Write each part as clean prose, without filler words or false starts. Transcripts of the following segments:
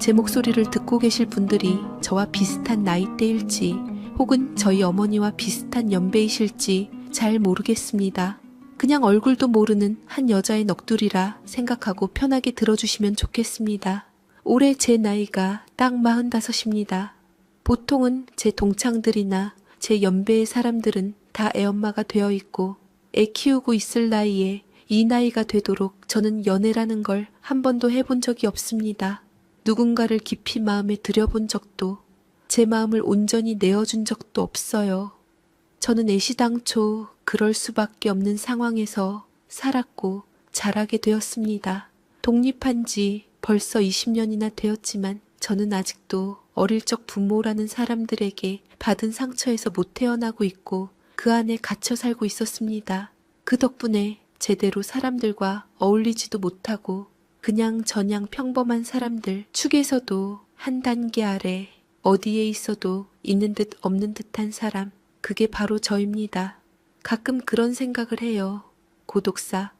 제 목소리를 듣고 계실 분들이 저와 비슷한 나이대일지 혹은 저희 어머니와 비슷한 연배이실지 잘 모르겠습니다. 그냥 얼굴도 모르는 한 여자의 넋두리라 생각하고 편하게 들어주시면 좋겠습니다. 올해 제 나이가 딱 45입니다. 보통은 제 동창들이나 제 연배의 사람들은 다 애엄마가 되어 있고 애 키우고 있을 나이에 이 나이가 되도록 저는 연애라는 걸 한 번도 해본 적이 없습니다. 누군가를 깊이 마음에 들여본 적도, 제 마음을 온전히 내어준 적도 없어요. 저는 애시당초 그럴 수밖에 없는 상황에서 살았고 자라게 되었습니다. 독립한 지 벌써 20년이나 되었지만 저는 아직도 어릴 적 부모라는 사람들에게 받은 상처에서 못 태어나고 있고 그 안에 갇혀 살고 있었습니다. 그 덕분에 제대로 사람들과 어울리지도 못하고 그냥 저냥 평범한 사람들 축에서도 한 단계 아래 어디에 있어도 있는 듯 없는 듯한 사람, 그게 바로 저입니다. 가끔 그런 생각을 해요. 고독사.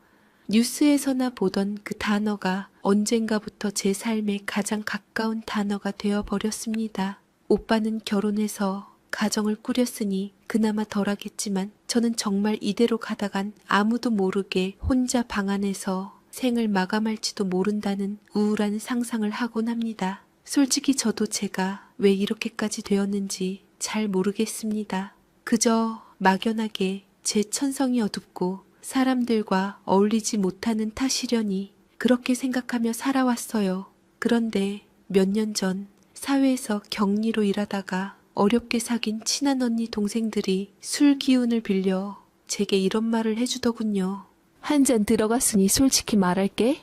뉴스에서나 보던 그 단어가 언젠가부터 제 삶에 가장 가까운 단어가 되어버렸습니다. 오빠는 결혼해서 가정을 꾸렸으니 그나마 덜하겠지만 저는 정말 이대로 가다간 아무도 모르게 혼자 방 안에서 생을 마감할지도 모른다는 우울한 상상을 하곤 합니다. 솔직히 저도 제가 왜 이렇게까지 되었는지 잘 모르겠습니다. 그저 막연하게 제 천성이 어둡고 사람들과 어울리지 못하는 탓이려니 그렇게 생각하며 살아왔어요. 그런데 몇 년 전 사회에서 격리로 일하다가 어렵게 사귄 친한 언니 동생들이 술 기운을 빌려 제게 이런 말을 해주더군요. 한 잔 들어갔으니 솔직히 말할게.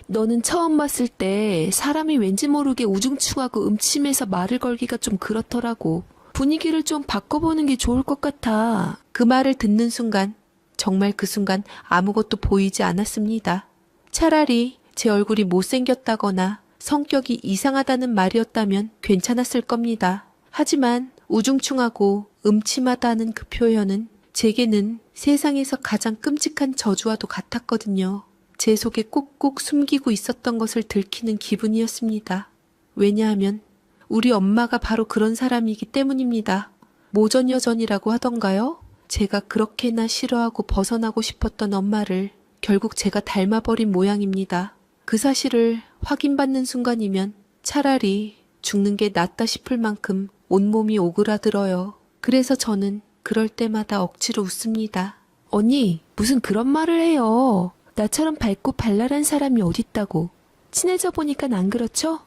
너는 처음 봤을 때 사람이 왠지 모르게 우중충하고 음침해서 말을 걸기가 좀 그렇더라고. 분위기를 좀 바꿔보는 게 좋을 것 같아. 그 말을 듣는 순간, 정말 그 순간 아무것도 보이지 않았습니다. 차라리 제 얼굴이 못생겼다거나 성격이 이상하다는 말이었다면 괜찮았을 겁니다. 하지만 우중충하고 음침하다는 그 표현은 제게는 세상에서 가장 끔찍한 저주와도 같았거든요. 제 속에 꾹꾹 숨기고 있었던 것을 들키는 기분이었습니다. 왜냐하면 우리 엄마가 바로 그런 사람이기 때문입니다. 모전여전이라고 하던가요? 제가 그렇게나 싫어하고 벗어나고 싶었던 엄마를 결국 제가 닮아버린 모양입니다. 그 사실을 확인받는 순간이면 차라리 죽는 게 낫다 싶을 만큼 온몸이 오그라들어요. 그래서 저는 그럴 때마다 억지로 웃습니다. 언니, 무슨 그런 말을 해요. 나처럼 밝고 발랄한 사람이 어딨다고. 친해져 보니까 안 그렇죠?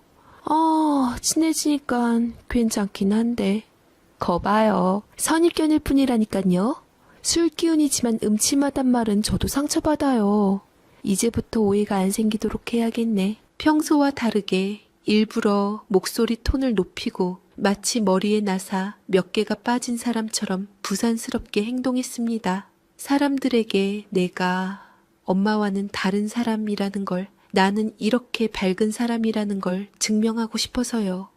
친해지니까 괜찮긴 한데. 거봐요. 선입견일 뿐이라니깐요. 술 기운이지만 음침하단 말은 저도 상처받아요. 이제부터 오해가 안 생기도록 해야겠네. 평소와 다르게 일부러 목소리 톤을 높이고 마치 머리에 나사 몇 개가 빠진 사람처럼 부산스럽게 행동했습니다. 사람들에게 내가 엄마와는 다른 사람이라는 걸, 나는 이렇게 밝은 사람이라는 걸 증명하고 싶어서요.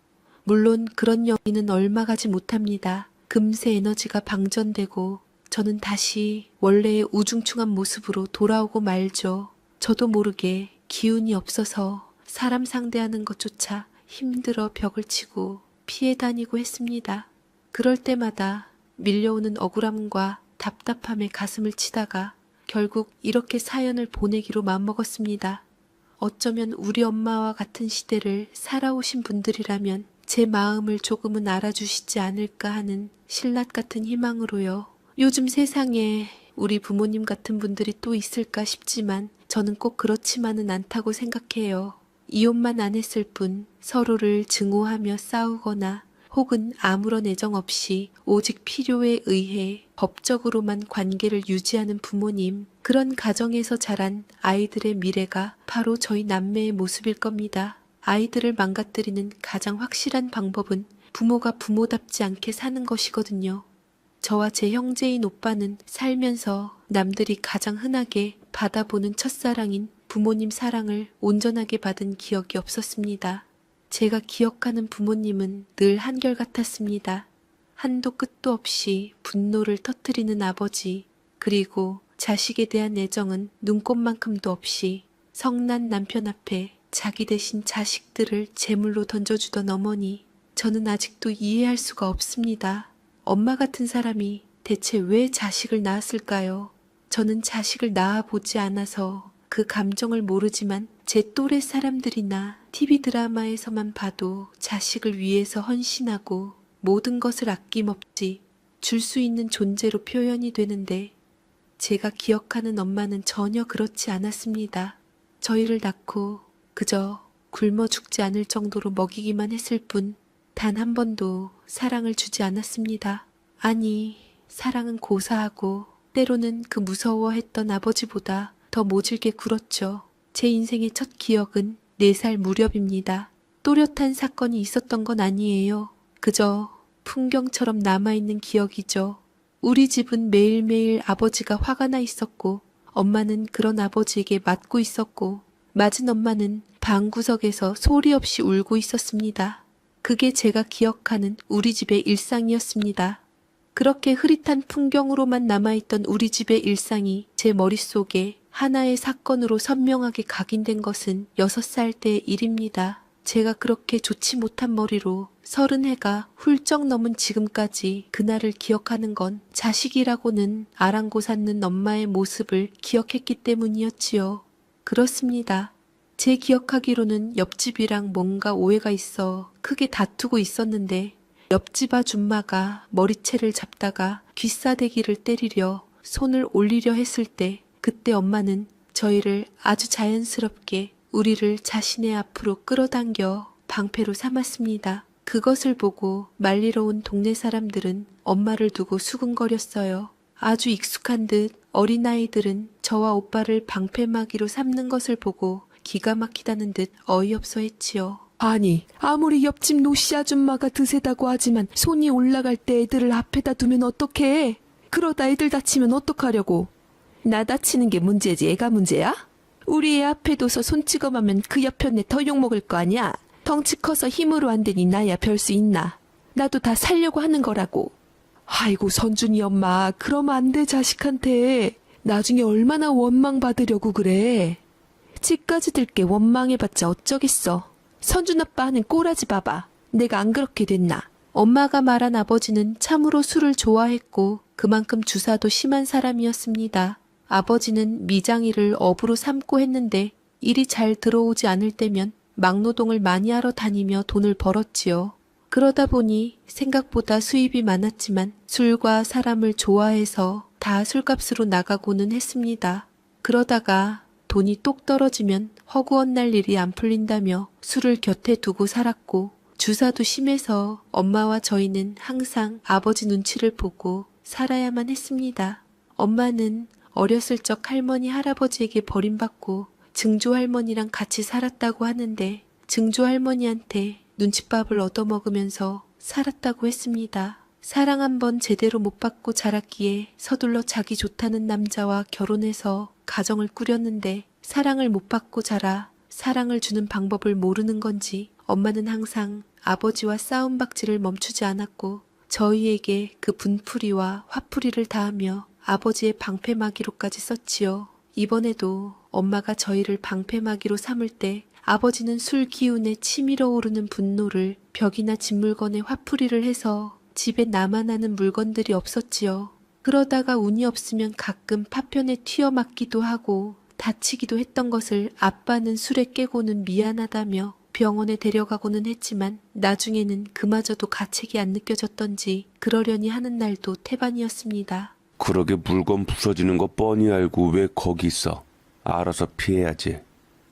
물론 그런 영리는 얼마 가지 못합니다. 금세 에너지가 방전되고 저는 다시 원래의 우중충한 모습으로 돌아오고 말죠. 저도 모르게 기운이 없어서 사람 상대하는 것조차 힘들어 벽을 치고 피해 다니고 했습니다. 그럴 때마다 밀려오는 억울함과 답답함에 가슴을 치다가 결국 이렇게 사연을 보내기로 마음먹었습니다. 어쩌면 우리 엄마와 같은 시대를 살아오신 분들이라면 제 마음을 조금은 알아주시지 않을까 하는 신랏 같은 희망으로요. 요즘 세상에 우리 부모님 같은 분들이 또 있을까 싶지만 저는 꼭 그렇지만은 않다고 생각해요. 이혼만 안 했을 뿐 서로를 증오하며 싸우거나 혹은 아무런 애정 없이 오직 필요에 의해 법적으로만 관계를 유지하는 부모님, 그런 가정에서 자란 아이들의 미래가 바로 저희 남매의 모습일 겁니다. 아이들을 망가뜨리는 가장 확실한 방법은 부모가 부모답지 않게 사는 것이거든요. 저와 제 형제인 오빠는 살면서 남들이 가장 흔하게 받아보는 첫사랑인 부모님 사랑을 온전하게 받은 기억이 없었습니다. 제가 기억하는 부모님은 늘 한결같았습니다. 한도 끝도 없이 분노를 터뜨리는 아버지, 그리고 자식에 대한 애정은 눈꼽만큼도 없이 성난 남편 앞에 자기 대신 자식들을 제물로 던져주던 어머니, 저는 아직도 이해할 수가 없습니다. 엄마 같은 사람이 대체 왜 자식을 낳았을까요? 저는 자식을 낳아보지 않아서 그 감정을 모르지만 제 또래 사람들이나 TV 드라마에서만 봐도 자식을 위해서 헌신하고 모든 것을 아낌없이 줄 수 있는 존재로 표현이 되는데 제가 기억하는 엄마는 전혀 그렇지 않았습니다. 저희를 낳고 그저 굶어 죽지 않을 정도로 먹이기만 했을 뿐 단 한 번도 사랑을 주지 않았습니다. 아니, 사랑은 고사하고 때로는 그 무서워했던 아버지보다 더 모질게 굴었죠. 제 인생의 첫 기억은 4살 무렵입니다. 또렷한 사건이 있었던 건 아니에요. 그저 풍경처럼 남아있는 기억이죠. 우리 집은 매일매일 아버지가 화가 나 있었고 엄마는 그런 아버지에게 맞고 있었고 맞은 엄마는 방구석에서 소리 없이 울고 있었습니다. 그게 제가 기억하는 우리 집의 일상이었습니다. 그렇게 흐릿한 풍경으로만 남아있던 우리 집의 일상이 제 머릿속에 하나의 사건으로 선명하게 각인된 것은 6살 때의 일입니다. 제가 그렇게 좋지 못한 머리로 30해가 훌쩍 넘은 지금까지 그날을 기억하는 건 자식이라고는 아랑곳하는 엄마의 모습을 기억했기 때문이었지요. 그렇습니다. 제 기억하기로는 옆집이랑 뭔가 오해가 있어 크게 다투고 있었는데 옆집 아줌마가 머리채를 잡다가 귀싸대기를 때리려 손을 올리려 했을 때 그때 엄마는 저희를 아주 자연스럽게 우리를 자신의 앞으로 끌어당겨 방패로 삼았습니다. 그것을 보고 말리러 온 동네 사람들은 엄마를 두고 수군거렸어요. 아주 익숙한 듯 어린아이들은 저와 오빠를 방패막이로 삼는 것을 보고 기가 막히다는 듯 어이없어 했지요. 아니, 아무리 옆집 노씨 아줌마가 드세다고 하지만 손이 올라갈 때 애들을 앞에다 두면 어떡해? 그러다 애들 다치면 어떡하려고? 나 다치는 게 문제지 애가 문제야? 우리 애 앞에 둬서 손 찍어가면 그 옆편에 더 욕먹을 거 아니야? 덩치 커서 힘으로 안 되니 나야 별 수 있나? 나도 다 살려고 하는 거라고. 아이고 선준이 엄마, 그러면 안 돼 자식한테. 나중에 얼마나 원망 받으려고 그래. 집까지 들게 원망해봤자 어쩌겠어. 선준 아빠 하는 꼬라지 봐봐. 내가 안 그렇게 됐나? 엄마가 말한 아버지는 참으로 술을 좋아했고 그만큼 주사도 심한 사람이었습니다. 아버지는 미장일을 업으로 삼고 했는데 일이 잘 들어오지 않을 때면 막노동을 많이 하러 다니며 돈을 벌었지요. 그러다 보니 생각보다 수입이 많았지만 술과 사람을 좋아해서 다 술값으로 나가고는 했습니다. 그러다가 돈이 똑 떨어지면 허구한 날 일이 안 풀린다며 술을 곁에 두고 살았고 주사도 심해서 엄마와 저희는 항상 아버지 눈치를 보고 살아야만 했습니다. 엄마는 어렸을 적 할머니 할아버지에게 버림받고 증조 할머니랑 같이 살았다고 하는데 증조 할머니한테 눈칫밥을 얻어먹으면서 살았다고 했습니다. 사랑 한번 제대로 못 받고 자랐기에 서둘러 자기 좋다는 남자와 결혼해서 가정을 꾸렸는데 사랑을 못 받고 자라 사랑을 주는 방법을 모르는 건지 엄마는 항상 아버지와 싸움박질을 멈추지 않았고 저희에게 그 분풀이와 화풀이를 다하며 아버지의 방패막이로까지 썼지요. 이번에도 엄마가 저희를 방패막이로 삼을 때 아버지는 술 기운에 치밀어 오르는 분노를 벽이나 집 물건에 화풀이를 해서 집에 남아나는 물건들이 없었지요. 그러다가 운이 없으면 가끔 파편에 튀어맞기도 하고 다치기도 했던 것을 아빠는 술에 깨고는 미안하다며 병원에 데려가고는 했지만 나중에는 그마저도 가책이 안 느껴졌던지 그러려니 하는 날도 태반이었습니다. 그러게 물건 부서지는 거 뻔히 알고 왜 거기 있어? 알아서 피해야지.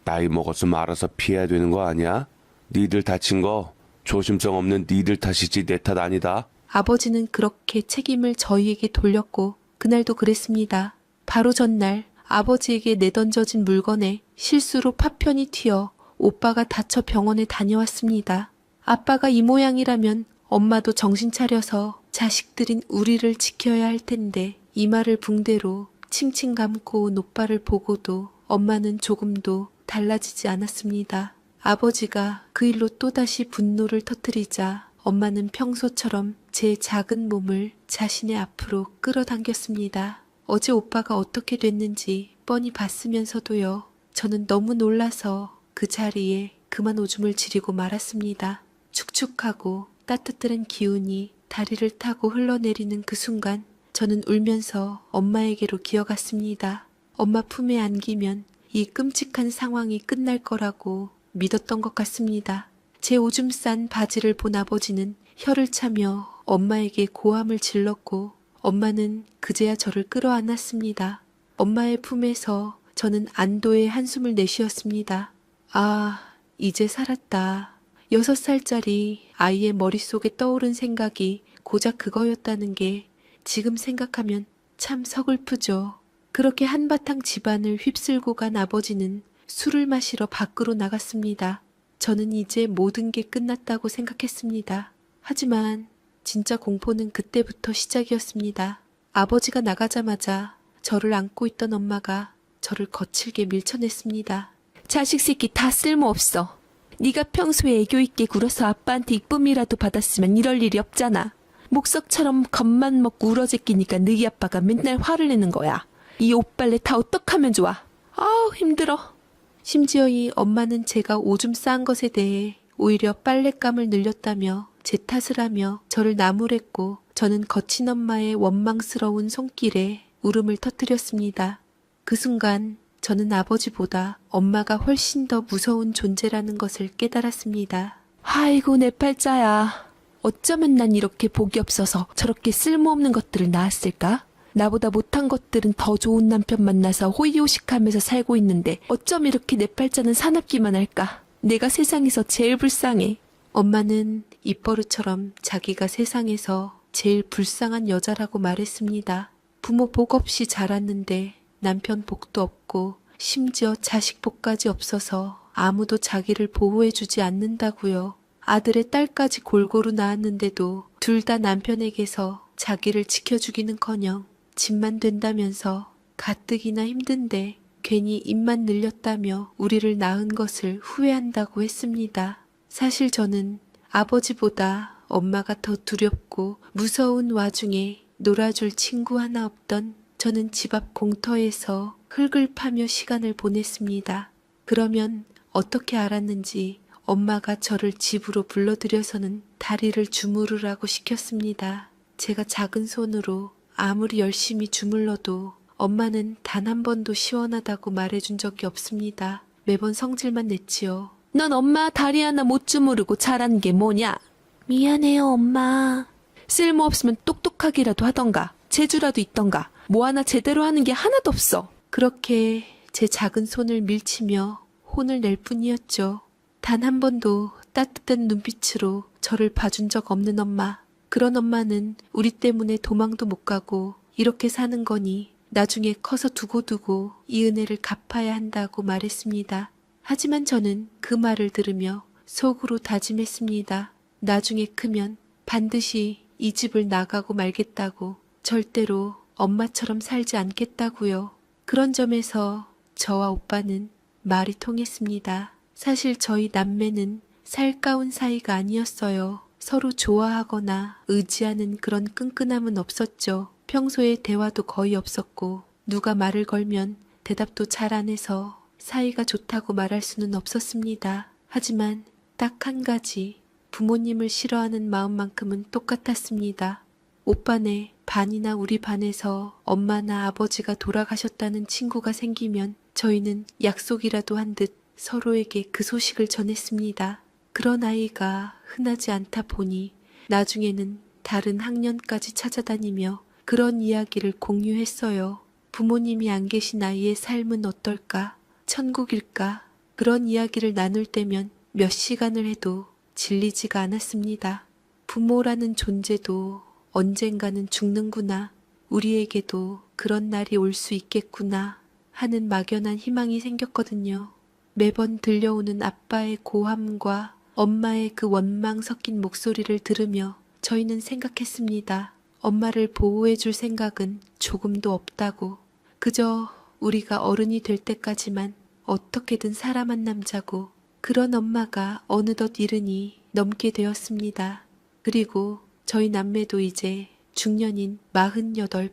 나이 먹었으면 알아서 피해야 되는 거 아니야? 니들 다친 거 조심성 없는 니들 탓이지 내 탓 아니다. 아버지는 그렇게 책임을 저희에게 돌렸고 그날도 그랬습니다. 바로 전날 아버지에게 내던져진 물건에 실수로 파편이 튀어 오빠가 다쳐 병원에 다녀왔습니다. 아빠가 이 모양이라면 엄마도 정신 차려서 자식들인 우리를 지켜야 할 텐데 이 말을 붕대로 칭칭 감고 온 오빠를 보고도 엄마는 조금도 달라지지 않았습니다. 아버지가 그 일로 또다시 분노를 터뜨리자 엄마는 평소처럼 제 작은 몸을 자신의 앞으로 끌어당겼습니다. 어제 오빠가 어떻게 됐는지 뻔히 봤으면서도요. 저는 너무 놀라서 그 자리에 그만 오줌을 지리고 말았습니다. 축축하고 따뜻한 기운이 다리를 타고 흘러내리는 그 순간 저는 울면서 엄마에게로 기어갔습니다. 엄마 품에 안기면 이 끔찍한 상황이 끝날 거라고 믿었던 것 같습니다. 제 오줌 싼 바지를 본 아버지는 혀를 차며 엄마에게 고함을 질렀고 엄마는 그제야 저를 끌어안았습니다. 엄마의 품에서 저는 안도의 한숨을 내쉬었습니다. 아, 이제 살았다. 6살짜리 아이의 머릿속에 떠오른 생각이 고작 그거였다는 게 지금 생각하면 참 서글프죠. 그렇게 한바탕 집안을 휩쓸고 간 아버지는 술을 마시러 밖으로 나갔습니다. 저는 이제 모든 게 끝났다고 생각했습니다. 하지만 진짜 공포는 그때부터 시작이었습니다. 아버지가 나가자마자 저를 안고 있던 엄마가 저를 거칠게 밀쳐냈습니다. 자식 새끼 다 쓸모없어. 네가 평소에 애교 있게 굴어서 아빠한테 이쁨이라도 받았으면 이럴 일이 없잖아. 목석처럼 겁만 먹고 울어제끼니까 너희 아빠가 맨날 화를 내는 거야. 이 옷빨래 다 어떡하면 좋아. 아우 힘들어. 심지어 이 엄마는 제가 오줌 싼 것에 대해 오히려 빨랫감을 늘렸다며 제 탓을 하며 저를 나무랬고 저는 거친 엄마의 원망스러운 손길에 울음을 터뜨렸습니다. 그 순간 저는 아버지보다 엄마가 훨씬 더 무서운 존재라는 것을 깨달았습니다. 아이고 내 팔자야. 어쩌면 난 이렇게 복이 없어서 저렇게 쓸모없는 것들을 낳았을까? 나보다 못한 것들은 더 좋은 남편 만나서 호의호식하면서 살고 있는데 어쩜 이렇게 내 팔자는 사납기만 할까? 내가 세상에서 제일 불쌍해. 엄마는 입버릇처럼 자기가 세상에서 제일 불쌍한 여자라고 말했습니다. 부모 복 없이 자랐는데 남편 복도 없고 심지어 자식 복까지 없어서 아무도 자기를 보호해주지 않는다고요. 아들의 딸까지 골고루 낳았는데도 둘 다 남편에게서 자기를 지켜주기는커녕 집만 된다면서 가뜩이나 힘든데 괜히 입만 늘렸다며 우리를 낳은 것을 후회한다고 했습니다. 사실 저는 아버지보다 엄마가 더 두렵고 무서운 와중에 놀아줄 친구 하나 없던 저는 집 앞 공터에서 흙을 파며 시간을 보냈습니다. 그러면 어떻게 알았는지 엄마가 저를 집으로 불러들여서는 다리를 주무르라고 시켰습니다. 제가 작은 손으로 아무리 열심히 주물러도 엄마는 단 한 번도 시원하다고 말해준 적이 없습니다. 매번 성질만 냈지요. 넌 엄마 다리 하나 못 주무르고 자란 게 뭐냐? 미안해요 엄마. 쓸모없으면 똑똑하기라도 하던가 재주라도 있던가 뭐 하나 제대로 하는 게 하나도 없어. 그렇게 제 작은 손을 밀치며 혼을 낼 뿐이었죠. 단 한 번도 따뜻한 눈빛으로 저를 봐준 적 없는 엄마. 그런 엄마는 우리 때문에 도망도 못 가고 이렇게 사는 거니 나중에 커서 두고두고 이 은혜를 갚아야 한다고 말했습니다. 하지만 저는 그 말을 들으며 속으로 다짐했습니다. 나중에 크면 반드시 이 집을 나가고 말겠다고, 절대로 엄마처럼 살지 않겠다고요. 그런 점에서 저와 오빠는 말이 통했습니다. 사실 저희 남매는 살가운 사이가 아니었어요. 서로 좋아하거나 의지하는 그런 끈끈함은 없었죠. 평소에 대화도 거의 없었고 누가 말을 걸면 대답도 잘 안 해서 사이가 좋다고 말할 수는 없었습니다. 하지만 딱 한 가지, 부모님을 싫어하는 마음만큼은 똑같았습니다. 오빠네 반이나 우리 반에서 엄마나 아버지가 돌아가셨다는 친구가 생기면 저희는 약속이라도 한 듯 서로에게 그 소식을 전했습니다. 그런 아이가 흔하지 않다 보니 나중에는 다른 학년까지 찾아다니며 그런 이야기를 공유했어요. 부모님이 안 계신 아이의 삶은 어떨까? 천국일까? 그런 이야기를 나눌 때면 몇 시간을 해도 질리지가 않았습니다. 부모라는 존재도 언젠가는 죽는구나. 우리에게도 그런 날이 올 수 있겠구나 하는 막연한 희망이 생겼거든요. 매번 들려오는 아빠의 고함과 엄마의 그 원망 섞인 목소리를 들으며 저희는 생각했습니다. 엄마를 보호해줄 생각은 조금도 없다고. 그저 우리가 어른이 될 때까지만 어떻게든 살아만 남자고. 그런 엄마가 어느덧 70이 넘게 되었습니다. 그리고 저희 남매도 이제 중년인 48,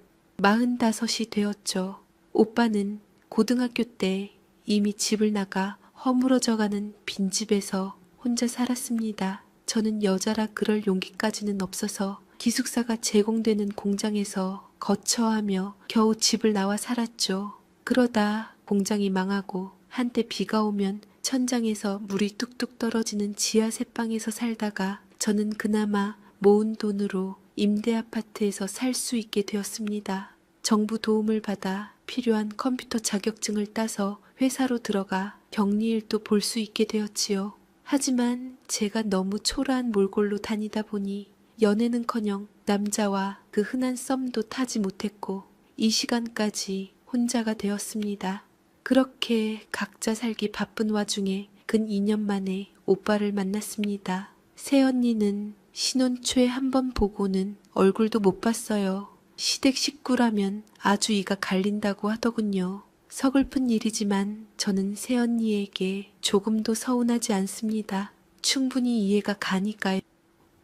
45이 되었죠. 오빠는 고등학교 때 이미 집을 나가 허물어져가는 빈집에서 혼자 살았습니다. 저는 여자라 그럴 용기까지는 없어서 기숙사가 제공되는 공장에서 거처하며 겨우 집을 나와 살았죠. 그러다 공장이 망하고 한때 비가 오면 천장에서 물이 뚝뚝 떨어지는 지하 새방에서 살다가 저는 그나마 모은 돈으로 임대 아파트에서 살 수 있게 되었습니다. 정부 도움을 받아 필요한 컴퓨터 자격증을 따서 회사로 들어가 격리일도 볼 수 있게 되었지요. 하지만 제가 너무 초라한 몰골로 다니다 보니 연애는커녕 남자와 그 흔한 썸도 타지 못했고 이 시간까지 혼자가 되었습니다. 그렇게 각자 살기 바쁜 와중에 근 2년 만에 오빠를 만났습니다. 새언니는 신혼 초에 한 번 보고는 얼굴도 못 봤어요. 시댁 식구라면 아주 이가 갈린다고 하더군요. 서글픈 일이지만 저는 새언니에게 조금도 서운하지 않습니다. 충분히 이해가 가니까요.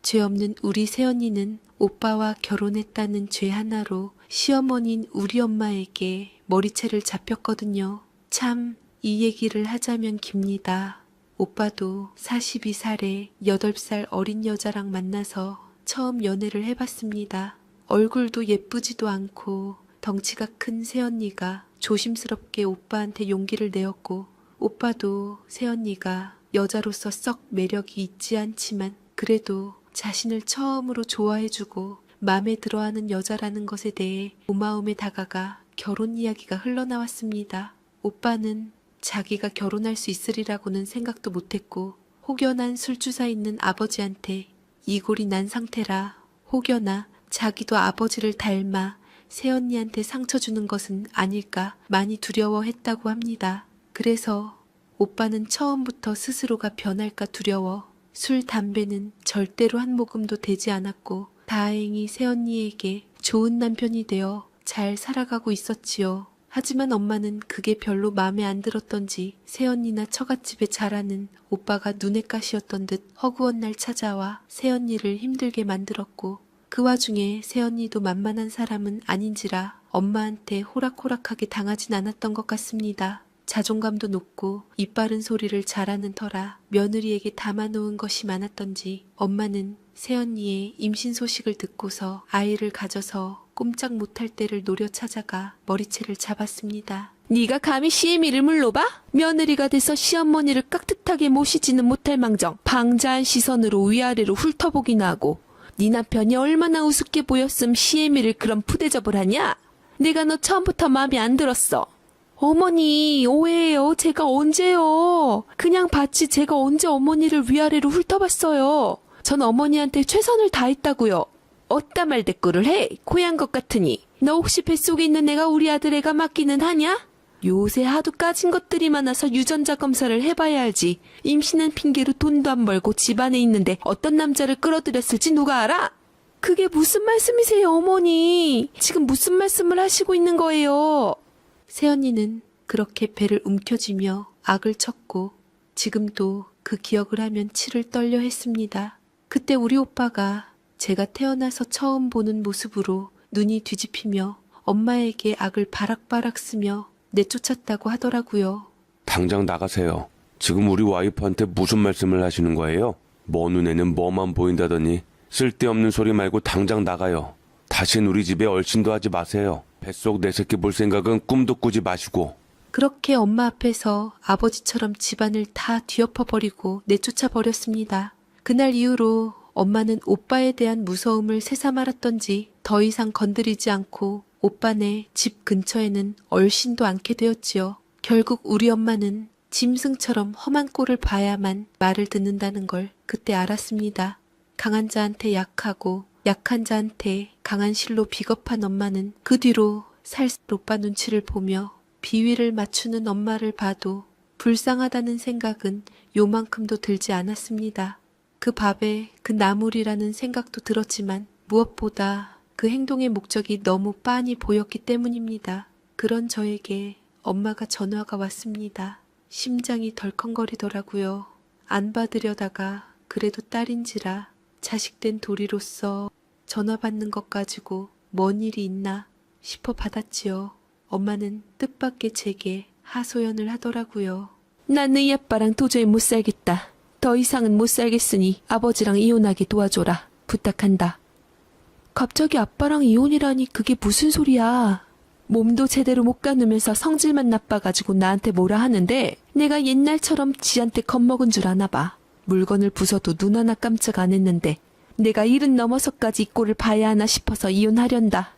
죄 없는 우리 새언니는 오빠와 결혼했다는 죄 하나로 시어머니인 우리 엄마에게 머리채를 잡혔거든요. 참, 이 얘기를 하자면 깁니다. 오빠도 42살에 8살 어린 여자랑 만나서 처음 연애를 해봤습니다. 얼굴도 예쁘지도 않고 덩치가 큰 새언니가 조심스럽게 오빠한테 용기를 내었고 오빠도 새언니가 여자로서 썩 매력이 있지 않지만 그래도 자신을 처음으로 좋아해주고 마음에 들어하는 여자라는 것에 대해 고마움에 다가가 결혼 이야기가 흘러나왔습니다. 오빠는 자기가 결혼할 수 있으리라고는 생각도 못했고 혹여난 술주사 있는 아버지한테 이골이 난 상태라 혹여나 자기도 아버지를 닮아 새언니한테 상처 주는 것은 아닐까 많이 두려워했다고 합니다. 그래서 오빠는 처음부터 스스로가 변할까 두려워 술, 담배는 절대로 한 모금도 되지 않았고 다행히 새언니에게 좋은 남편이 되어 잘 살아가고 있었지요. 하지만 엄마는 그게 별로 마음에 안 들었던지 새언니나 처갓집에 자라는 오빠가 눈엣 가시였던 듯 허구한 날 찾아와 새언니를 힘들게 만들었고 그 와중에 새언니도 만만한 사람은 아닌지라 엄마한테 호락호락하게 당하진 않았던 것 같습니다. 자존감도 높고 이빠른 소리를 잘하는 터라 며느리에게 담아놓은 것이 많았던지 엄마는 새언니의 임신 소식을 듣고서 아이를 가져서 꼼짝 못할 때를 노려 찾아가 머리채를 잡았습니다. 네가 감히 시애미 이름을 놓아? 며느리가 돼서 시어머니를 깍듯하게 모시지는 못할 망정 방자한 시선으로 위아래로 훑어보기나 하고 네 남편이 얼마나 우습게 보였음 시애미를 그런 푸대접을 하냐? 내가 너 처음부터 마음에 안 들었어. 어머니 오해해요. 제가 언제요? 그냥 봤지 제가 언제 어머니를 위아래로 훑어봤어요. 전 어머니한테 최선을 다했다고요. 어따 말대꾸를 해? 고향 것 같으니. 너 혹시 뱃속에 있는 애가 우리 아들 애가 맞기는 하냐? 요새 하도 까진 것들이 많아서 유전자 검사를 해봐야 알지. 임신한 핑계로 돈도 안 벌고 집안에 있는데 어떤 남자를 끌어들였을지 누가 알아? 그게 무슨 말씀이세요, 어머니? 지금 무슨 말씀을 하시고 있는 거예요? 새언니는 그렇게 배를 움켜쥐며 악을 쳤고 지금도 그 기억을 하면 치를 떨려 했습니다. 그때 우리 오빠가 제가 태어나서 처음 보는 모습으로 눈이 뒤집히며 엄마에게 악을 바락바락 쓰며 내쫓았다고 하더라고요. 당장 나가세요. 지금 우리 와이프한테 무슨 말씀을 하시는 거예요? 뭐 눈에는 뭐만 보인다더니 쓸데없는 소리 말고 당장 나가요. 다신 우리 집에 얼씬도 하지 마세요. 뱃속 내 새끼 볼 생각은 꿈도 꾸지 마시고. 그렇게 엄마 앞에서 아버지처럼 집안을 다 뒤엎어버리고 내쫓아 버렸습니다. 그날 이후로 엄마는 오빠에 대한 무서움을 새삼 알았던지 더 이상 건드리지 않고 오빠네 집 근처에는 얼씬도 않게 되었지요. 결국 우리 엄마는 짐승처럼 험한 꼴을 봐야만 말을 듣는다는 걸 그때 알았습니다. 강한 자한테 약하고 약한 자한테 강한 실로 비겁한 엄마는 그 뒤로 살살 오빠 눈치를 보며 비위를 맞추는 엄마를 봐도 불쌍하다는 생각은 요만큼도 들지 않았습니다. 그 밥에 그 나물이라는 생각도 들었지만 무엇보다 그 행동의 목적이 너무 빤히 보였기 때문입니다. 그런 저에게 엄마가 전화가 왔습니다. 심장이 덜컹거리더라고요. 안 받으려다가 그래도 딸인지라 자식된 도리로서 전화 받는 것 가지고 뭔 일이 있나 싶어 받았지요. 엄마는 뜻밖의 제게 하소연을 하더라고요. 난 네 아빠랑 도저히 못 살겠다. 더 이상은 못 살겠으니 아버지랑 이혼하게 도와줘라. 부탁한다. 갑자기 아빠랑 이혼이라니 그게 무슨 소리야. 몸도 제대로 못 가누면서 성질만 나빠가지고 나한테 뭐라 하는데 내가 옛날처럼 지한테 겁먹은 줄 아나 봐. 물건을 부숴도 눈 하나 깜짝 안 했는데 내가 70 넘어서까지 이 꼴을 봐야 하나 싶어서 이혼하련다.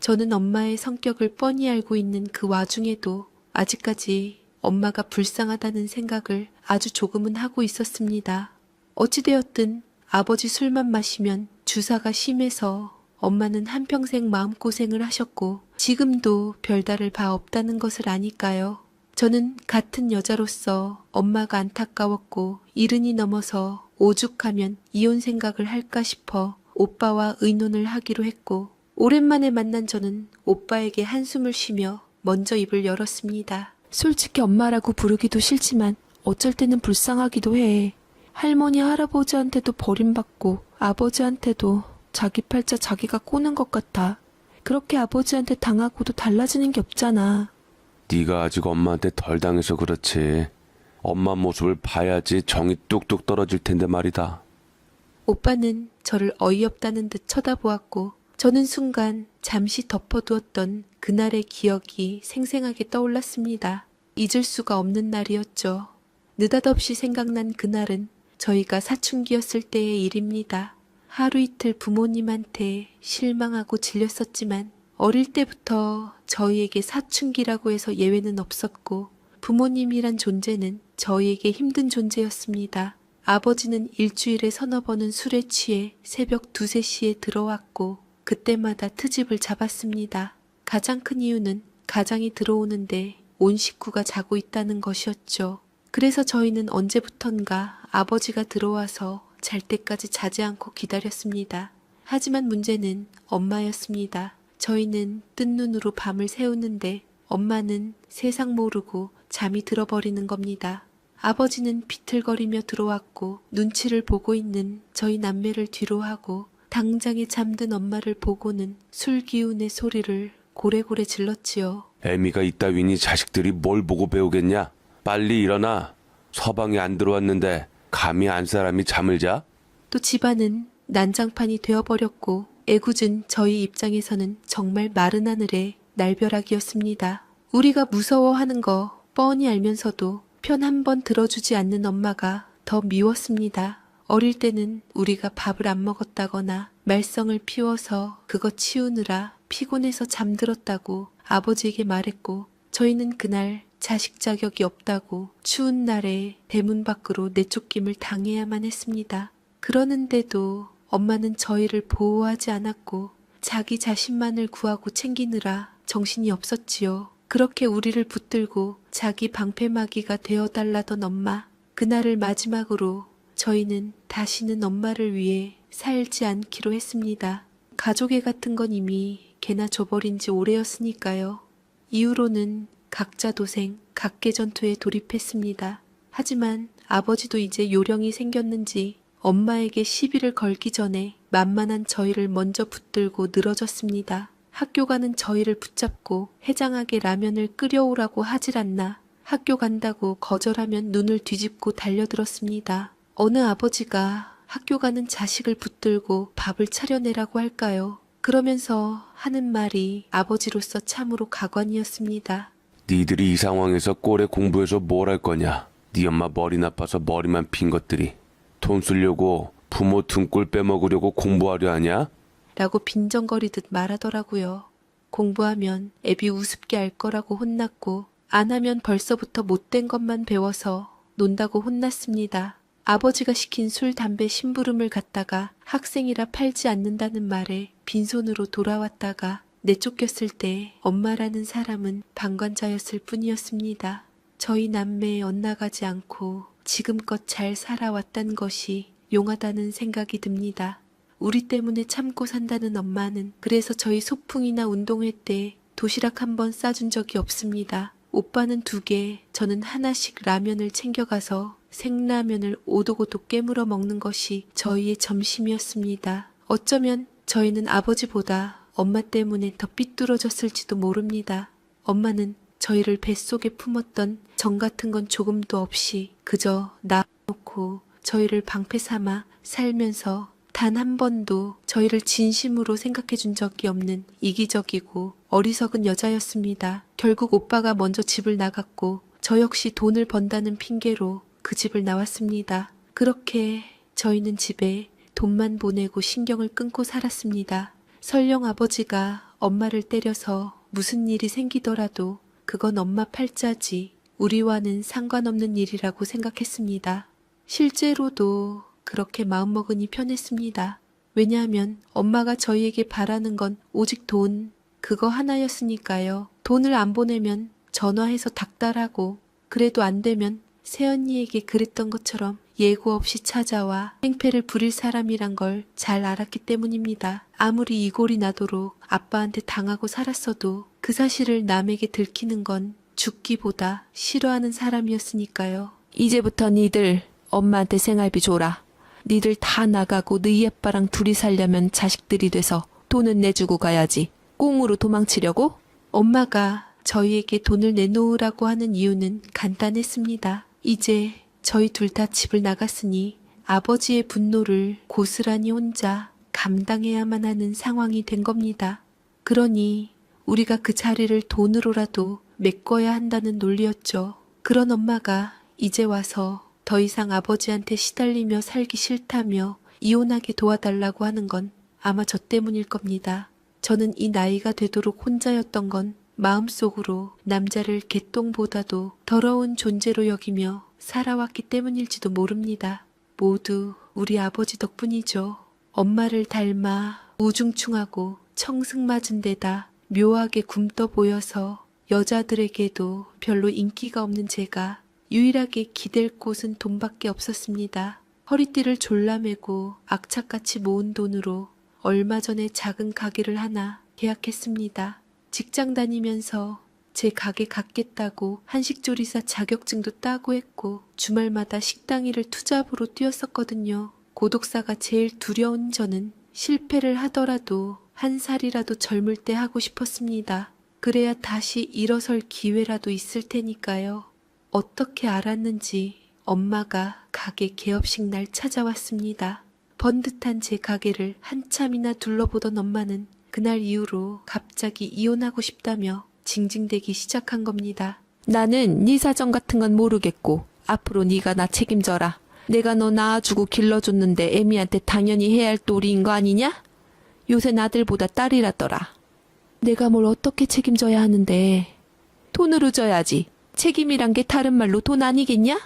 저는 엄마의 성격을 뻔히 알고 있는 그 와중에도 아직까지 엄마가 불쌍하다는 생각을 아주 조금은 하고 있었습니다. 어찌되었든 아버지 술만 마시면 주사가 심해서 엄마는 한평생 마음고생을 하셨고 지금도 별다를 바 없다는 것을 아니까요. 저는 같은 여자로서 엄마가 안타까웠고 70이 넘어서 오죽하면 이혼 생각을 할까 싶어 오빠와 의논을 하기로 했고 오랜만에 만난 저는 오빠에게 한숨을 쉬며 먼저 입을 열었습니다. 솔직히 엄마라고 부르기도 싫지만 어쩔 때는 불쌍하기도 해. 할머니 할아버지한테도 버림받고 아버지한테도 자기 팔자 자기가 꼬는 것 같아. 그렇게 아버지한테 당하고도 달라지는 게 없잖아. 네가 아직 엄마한테 덜 당해서 그렇지. 엄마 모습을 봐야지 정이 뚝뚝 떨어질 텐데 말이다. 오빠는 저를 어이없다는 듯 쳐다보았고 저는 순간 잠시 덮어두었던 그날의 기억이 생생하게 떠올랐습니다. 잊을 수가 없는 날이었죠. 느닷없이 생각난 그날은 저희가 사춘기였을 때의 일입니다. 하루 이틀 부모님한테 실망하고 질렸었지만 어릴 때부터 저희에게 사춘기라고 해서 예외는 없었고 부모님이란 존재는 저희에게 힘든 존재였습니다. 아버지는 일주일에 서너 번은 술에 취해 새벽 2, 3시에 들어왔고 그때마다 트집을 잡았습니다. 가장 큰 이유는 가장이 들어오는데 온 식구가 자고 있다는 것이었죠. 그래서 저희는 언제부턴가 아버지가 들어와서 잘 때까지 자지 않고 기다렸습니다. 하지만 문제는 엄마였습니다. 저희는 뜬 눈으로 밤을 새우는데 엄마는 세상 모르고 잠이 들어버리는 겁니다. 아버지는 비틀거리며 들어왔고 눈치를 보고 있는 저희 남매를 뒤로하고 당장에 잠든 엄마를 보고는 술 기운의 소리를 고래고래 질렀지요. 애미가 이따위니 자식들이 뭘 보고 배우겠냐? 빨리 일어나. 서방이 안 들어왔는데 감히 안 사람이 잠을 자? 또 집안은 난장판이 되어버렸고 애꿎은 저희 입장에서는 정말 마른 하늘의 날벼락이었습니다. 우리가 무서워하는 거 뻔히 알면서도 편 한 번 들어주지 않는 엄마가 더 미웠습니다. 어릴 때는 우리가 밥을 안 먹었다거나 말썽을 피워서 그거 치우느라 피곤해서 잠들었다고 아버지에게 말했고 저희는 그날 자식 자격이 없다고 추운 날에 대문 밖으로 내쫓김을 당해야만 했습니다. 그러는데도 엄마는 저희를 보호하지 않았고 자기 자신만을 구하고 챙기느라 정신이 없었지요. 그렇게 우리를 붙들고 자기 방패막이가 되어달라던 엄마. 그날을 마지막으로 저희는 다시는 엄마를 위해 살지 않기로 했습니다. 가족애 같은 건 이미 개나 줘버린 지 오래였으니까요. 이후로는 각자 도생, 각계 전투에 돌입했습니다. 하지만 아버지도 이제 요령이 생겼는지 엄마에게 시비를 걸기 전에 만만한 저희를 먼저 붙들고 늘어졌습니다. 학교 가는 저희를 붙잡고 해장하게 라면을 끓여오라고 하질 않나. 학교 간다고 거절하면 눈을 뒤집고 달려들었습니다. 어느 아버지가 학교 가는 자식을 붙들고 밥을 차려내라고 할까요? 그러면서 하는 말이 아버지로서 참으로 가관이었습니다. 니들이 이 상황에서 꼴에 공부해서 뭘 할 거냐? 네 엄마 머리 나빠서 머리만 핀 것들이 돈 쓰려고 부모 등골 빼먹으려고 공부하려 하냐? 라고 빈정거리듯 말하더라고요. 공부하면 애비 우습게 알 거라고 혼났고 안 하면 벌써부터 못된 것만 배워서 논다고 혼났습니다. 아버지가 시킨 술, 담배, 심부름을 갖다가 학생이라 팔지 않는다는 말에 빈손으로 돌아왔다가 내쫓겼을 때 엄마라는 사람은 방관자였을 뿐이었습니다. 저희 남매에 엇나가지 않고 지금껏 잘 살아왔단 것이 용하다는 생각이 듭니다. 우리 때문에 참고 산다는 엄마는 그래서 저희 소풍이나 운동회 때 도시락 한 번 싸준 적이 없습니다. 오빠는 2개, 저는 하나씩 라면을 챙겨가서 생라면을 오독오독 깨물어 먹는 것이 저희의 점심이었습니다. 어쩌면 저희는 아버지보다 엄마 때문에 더 삐뚤어졌을지도 모릅니다. 엄마는 저희를 뱃속에 품었던 정 같은 건 조금도 없이 그저 놔놓고 저희를 방패 삼아 살면서 단 한 번도 저희를 진심으로 생각해 준 적이 없는 이기적이고 어리석은 여자였습니다. 결국 오빠가 먼저 집을 나갔고 저 역시 돈을 번다는 핑계로 그 집을 나왔습니다. 그렇게 저희는 집에 돈만 보내고 신경을 끊고 살았습니다. 설령 아버지가 엄마를 때려서 무슨 일이 생기더라도 그건 엄마 팔자지 우리와는 상관없는 일이라고 생각했습니다. 실제로도 그렇게 마음먹으니 편했습니다. 왜냐하면 엄마가 저희에게 바라는 건 오직 돈, 그거 하나였으니까요. 돈을 안 보내면 전화해서 닥달하고 그래도 안 되면 새언니에게 그랬던 것처럼 예고 없이 찾아와 행패를 부릴 사람이란 걸 잘 알았기 때문입니다. 아무리 이골이 나도록 아빠한테 당하고 살았어도 그 사실을 남에게 들키는 건 죽기보다 싫어하는 사람이었으니까요. 이제부터 니들 엄마한테 생활비 줘라. 니들 다 나가고 너희 아빠랑 둘이 살려면 자식들이 돼서 돈은 내주고 가야지. 꽁으로 도망치려고? 엄마가 저희에게 돈을 내놓으라고 하는 이유는 간단했습니다. 이제 저희 둘 다 집을 나갔으니 아버지의 분노를 고스란히 혼자 감당해야만 하는 상황이 된 겁니다. 그러니 우리가 그 자리를 돈으로라도 메꿔야 한다는 논리였죠. 그런 엄마가 이제 와서 더 이상 아버지한테 시달리며 살기 싫다며 이혼하게 도와달라고 하는 건 아마 저 때문일 겁니다. 저는 이 나이가 되도록 혼자였던 건 마음속으로 남자를 개똥보다도 더러운 존재로 여기며 살아왔기 때문일지도 모릅니다. 모두 우리 아버지 덕분이죠. 엄마를 닮아 우중충하고 청승맞은 데다 묘하게 굼떠 보여서 여자들에게도 별로 인기가 없는 제가 유일하게 기댈 곳은 돈밖에 없었습니다. 허리띠를 졸라매고 악착같이 모은 돈으로 얼마 전에 작은 가게를 하나 계약했습니다. 직장 다니면서 제 가게 갖겠다고 한식조리사 자격증도 따고 했고 주말마다 식당 일을 투잡으로 뛰었었거든요. 고독사가 제일 두려운 저는 실패를 하더라도 한 살이라도 젊을 때 하고 싶었습니다. 그래야 다시 일어설 기회라도 있을 테니까요. 어떻게 알았는지 엄마가 가게 개업식 날 찾아왔습니다. 번듯한 제 가게를 한참이나 둘러보던 엄마는 그날 이후로 갑자기 이혼하고 싶다며 징징대기 시작한 겁니다. 나는 네 사정 같은 건 모르겠고 앞으로 네가 나 책임져라. 내가 너 낳아주고 길러줬는데 애미한테 당연히 해야 할 도리인 거 아니냐? 요새 아들보다 딸이라더라. 내가 뭘 어떻게 책임져야 하는데. 돈으로 져야지. 책임이란 게 다른 말로 돈 아니겠냐?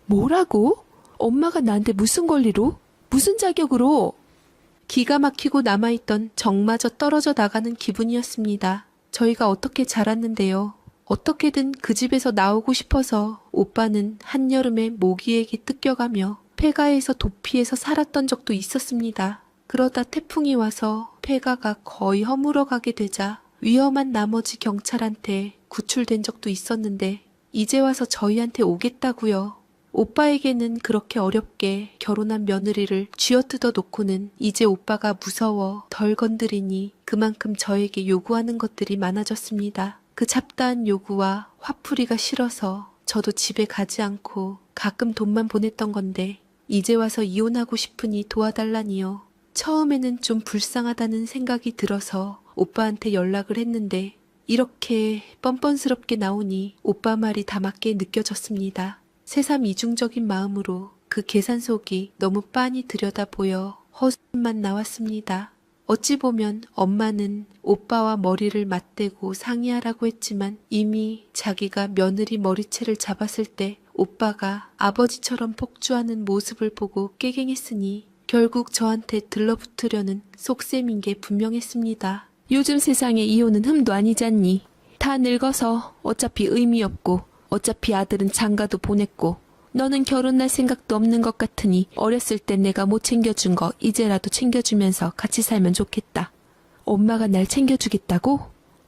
뭐라고? 엄마가 나한테 무슨 권리로? 무슨 자격으로? 기가 막히고 남아있던 정마저 떨어져 나가는 기분이었습니다. 저희가 어떻게 자랐는데요. 어떻게든 그 집에서 나오고 싶어서 오빠는 한여름에 모기에게 뜯겨가며 폐가에서 도피해서 살았던 적도 있었습니다. 그러다 태풍이 와서 폐가가 거의 허물어가게 되자 위험한 나머지 경찰한테 구출된 적도 있었는데 이제 와서 저희한테 오겠다고요. 오빠에게는 그렇게 어렵게 결혼한 며느리를 쥐어뜯어 놓고는 이제 오빠가 무서워 덜 건드리니 그만큼 저에게 요구하는 것들이 많아졌습니다. 그 잡다한 요구와 화풀이가 싫어서 저도 집에 가지 않고 가끔 돈만 보냈던 건데 이제 와서 이혼하고 싶으니 도와달라니요. 처음에는 좀 불쌍하다는 생각이 들어서 오빠한테 연락을 했는데 이렇게 뻔뻔스럽게 나오니 오빠 말이 다 맞게 느껴졌습니다. 새삼 이중적인 마음으로 그 계산속이 너무 빤히 들여다 보여 허심만 나왔습니다. 어찌 보면 엄마는 오빠와 머리를 맞대고 상의하라고 했지만 이미 자기가 며느리 머리채를 잡았을 때 오빠가 아버지처럼 폭주하는 모습을 보고 깨갱했으니 결국 저한테 들러붙으려는 속셈인 게 분명했습니다. 요즘 세상에 이혼은 흠도 아니잖니. 다 늙어서 어차피 의미 없고 어차피 아들은 장가도 보냈고 너는 결혼할 생각도 없는 것 같으니 어렸을 때 내가 못 챙겨준 거 이제라도 챙겨주면서 같이 살면 좋겠다. 엄마가 날 챙겨주겠다고?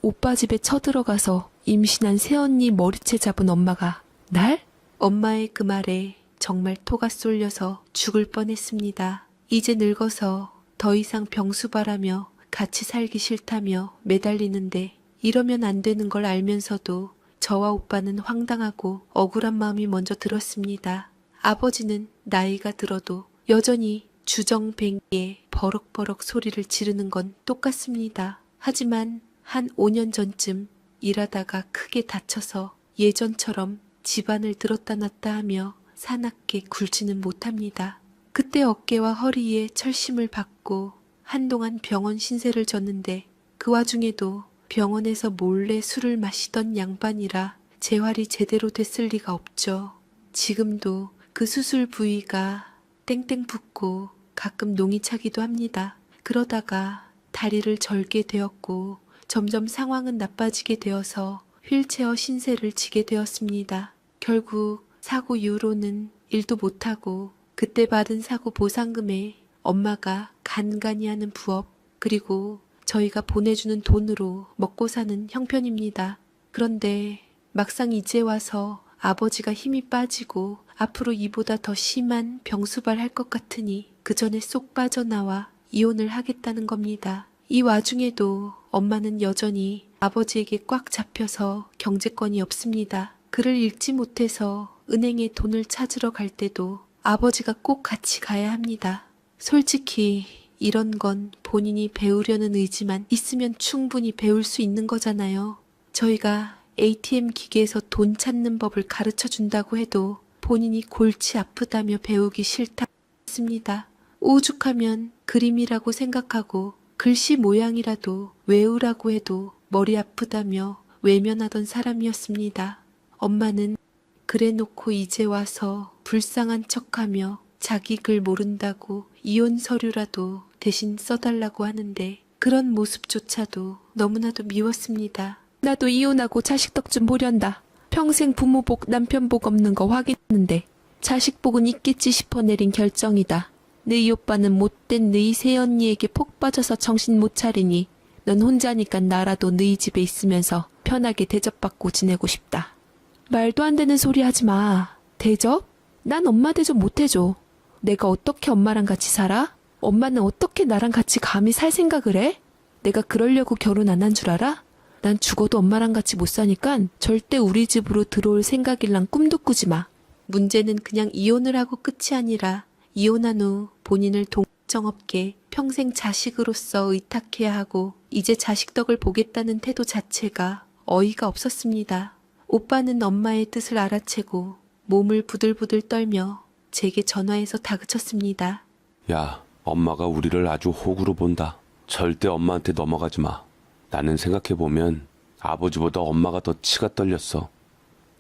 오빠 집에 쳐들어가서 임신한 새언니 머리채 잡은 엄마가 날? 엄마의 그 말에 정말 토가 쏠려서 죽을 뻔했습니다. 이제 늙어서 더 이상 병수바라며 같이 살기 싫다며 매달리는데 이러면 안 되는 걸 알면서도 저와 오빠는 황당하고 억울한 마음이 먼저 들었습니다. 아버지는 나이가 들어도 여전히 주정뱅이에 버럭버럭 소리를 지르는 건 똑같습니다. 하지만 한 5년 전쯤 일하다가 크게 다쳐서 예전처럼 집안을 들었다 놨다 하며 사납게 굴지는 못합니다. 그때 어깨와 허리에 철심을 받고 한동안 병원 신세를 졌는데 그 와중에도 병원에서 몰래 술을 마시던 양반이라 재활이 제대로 됐을 리가 없죠. 지금도 그 수술 부위가 땡땡 붓고 가끔 농이 차기도 합니다. 그러다가 다리를 절게 되었고 점점 상황은 나빠지게 되어서 휠체어 신세를 지게 되었습니다. 결국 사고 이후로는 일도 못하고 그때 받은 사고 보상금에 엄마가 간간히 하는 부업 그리고 저희가 보내주는 돈으로 먹고 사는 형편입니다. 그런데 막상 이제 와서 아버지가 힘이 빠지고 앞으로 이보다 더 심한 병수발할 것 같으니 그 전에 쏙 빠져나와 이혼을 하겠다는 겁니다. 이 와중에도 엄마는 여전히 아버지에게 꽉 잡혀서 경제권이 없습니다. 글을 읽지 못해서 은행에 돈을 찾으러 갈 때도 아버지가 꼭 같이 가야 합니다. 솔직히 이런 건 본인이 배우려는 의지만 있으면 충분히 배울 수 있는 거잖아요. 저희가 ATM 기계에서 돈 찾는 법을 가르쳐 준다고 해도 본인이 골치 아프다며 배우기 싫다고 했습니다. 오죽하면 그림이라고 생각하고 글씨 모양이라도 외우라고 해도 머리 아프다며 외면하던 사람이었습니다. 엄마는 그래놓고 이제 와서 불쌍한 척하며 자기 글 모른다고 이혼 서류라도 대신 써달라고 하는데 그런 모습조차도 너무나도 미웠습니다. 나도 이혼하고 자식 덕 좀 보련다. 평생 부모 복 남편 복 없는 거 확인했는데 자식 복은 있겠지 싶어 내린 결정이다. 너희 오빠는 못된 너희 새언니에게 폭 빠져서 정신 못 차리니 넌 혼자니까 나라도 너희 집에 있으면서 편하게 대접받고 지내고 싶다. 말도 안 되는 소리 하지 마. 대접? 난 엄마 대접 못 해줘. 내가 어떻게 엄마랑 같이 살아? 엄마는 어떻게 나랑 같이 감히 살 생각을 해? 내가 그러려고 결혼 안 한 줄 알아? 난 죽어도 엄마랑 같이 못 사니까 절대 우리 집으로 들어올 생각일랑 꿈도 꾸지 마. 문제는 그냥 이혼을 하고 끝이 아니라 이혼한 후 본인을 동정업계 평생 자식으로서 의탁해야 하고 이제 자식 덕을 보겠다는 태도 자체가 어이가 없었습니다. 오빠는 엄마의 뜻을 알아채고 몸을 부들부들 떨며 제게 전화해서 다그쳤습니다. 야, 엄마가 우리를 아주 호구로 본다. 절대 엄마한테 넘어가지 마. 나는 생각해보면 아버지보다 엄마가 더 치가 떨렸어.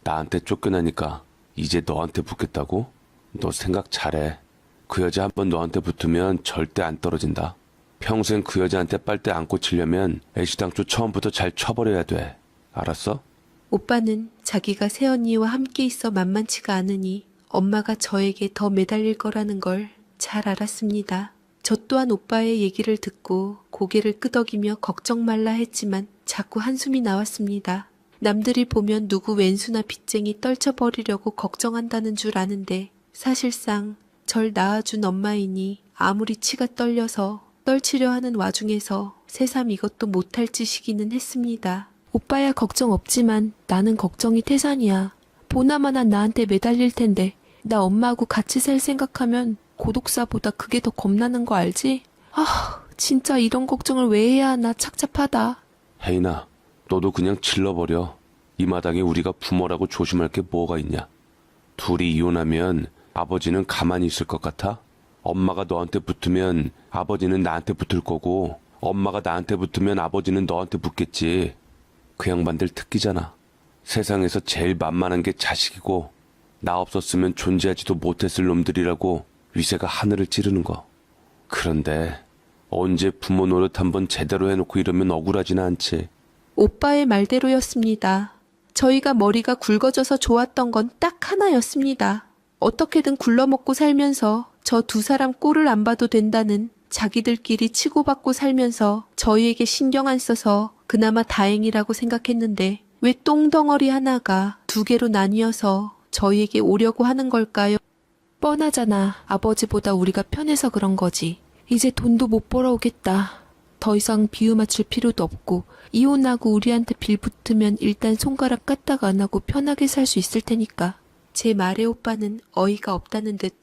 나한테 쫓겨나니까 이제 너한테 붙겠다고? 너 생각 잘해. 그 여자 한번 너한테 붙으면 절대 안 떨어진다. 평생 그 여자한테 빨대 안 꽂히려면 애시당초 처음부터 잘 쳐버려야 돼. 알았어? 오빠는 자기가 새언니와 함께 있어 만만치가 않으니 엄마가 저에게 더 매달릴 거라는 걸 잘 알았습니다. 저 또한 오빠의 얘기를 듣고 고개를 끄덕이며 걱정 말라 했지만 자꾸 한숨이 나왔습니다. 남들이 보면 누구 왼수나 빚쟁이 떨쳐버리려고 걱정한다는 줄 아는데 사실상 절 낳아준 엄마이니 아무리 치가 떨려서 떨치려 하는 와중에서 새삼 이것도 못할 짓이기는 했습니다. 오빠야 걱정 없지만 나는 걱정이 태산이야. 보나마나 나한테 매달릴 텐데 나 엄마하고 같이 살 생각하면 고독사보다 그게 더 겁나는 거 알지? 아, 진짜 이런 걱정을 왜 해야 하나 착잡하다. 혜인아, 너도 그냥 질러버려. 이 마당에 우리가 부모라고 조심할 게 뭐가 있냐. 둘이 이혼하면 아버지는 가만히 있을 것 같아? 엄마가 너한테 붙으면 아버지는 나한테 붙을 거고 엄마가 나한테 붙으면 아버지는 너한테 붙겠지. 그 양반들 특기잖아. 세상에서 제일 만만한 게 자식이고 나 없었으면 존재하지도 못했을 놈들이라고 위세가 하늘을 찌르는 거. 그런데 언제 부모 노릇 한번 제대로 해놓고 이러면 억울하지는 않지. 오빠의 말대로였습니다. 저희가 머리가 굵어져서 좋았던 건 딱 하나였습니다. 어떻게든 굴러먹고 살면서 저 두 사람 꼴을 안 봐도 된다는 자기들끼리 치고받고 살면서 저희에게 신경 안 써서 그나마 다행이라고 생각했는데 왜 똥덩어리 하나가 두 개로 나뉘어서 저희에게 오려고 하는 걸까요? 뻔하잖아. 아버지보다 우리가 편해서 그런 거지. 이제 돈도 못 벌어오겠다. 더 이상 비유 맞출 필요도 없고 이혼하고 우리한테 빌붙으면 일단 손가락 까딱 안 하고 편하게 살 수 있을 테니까. 제 말에 오빠는 어이가 없다는 듯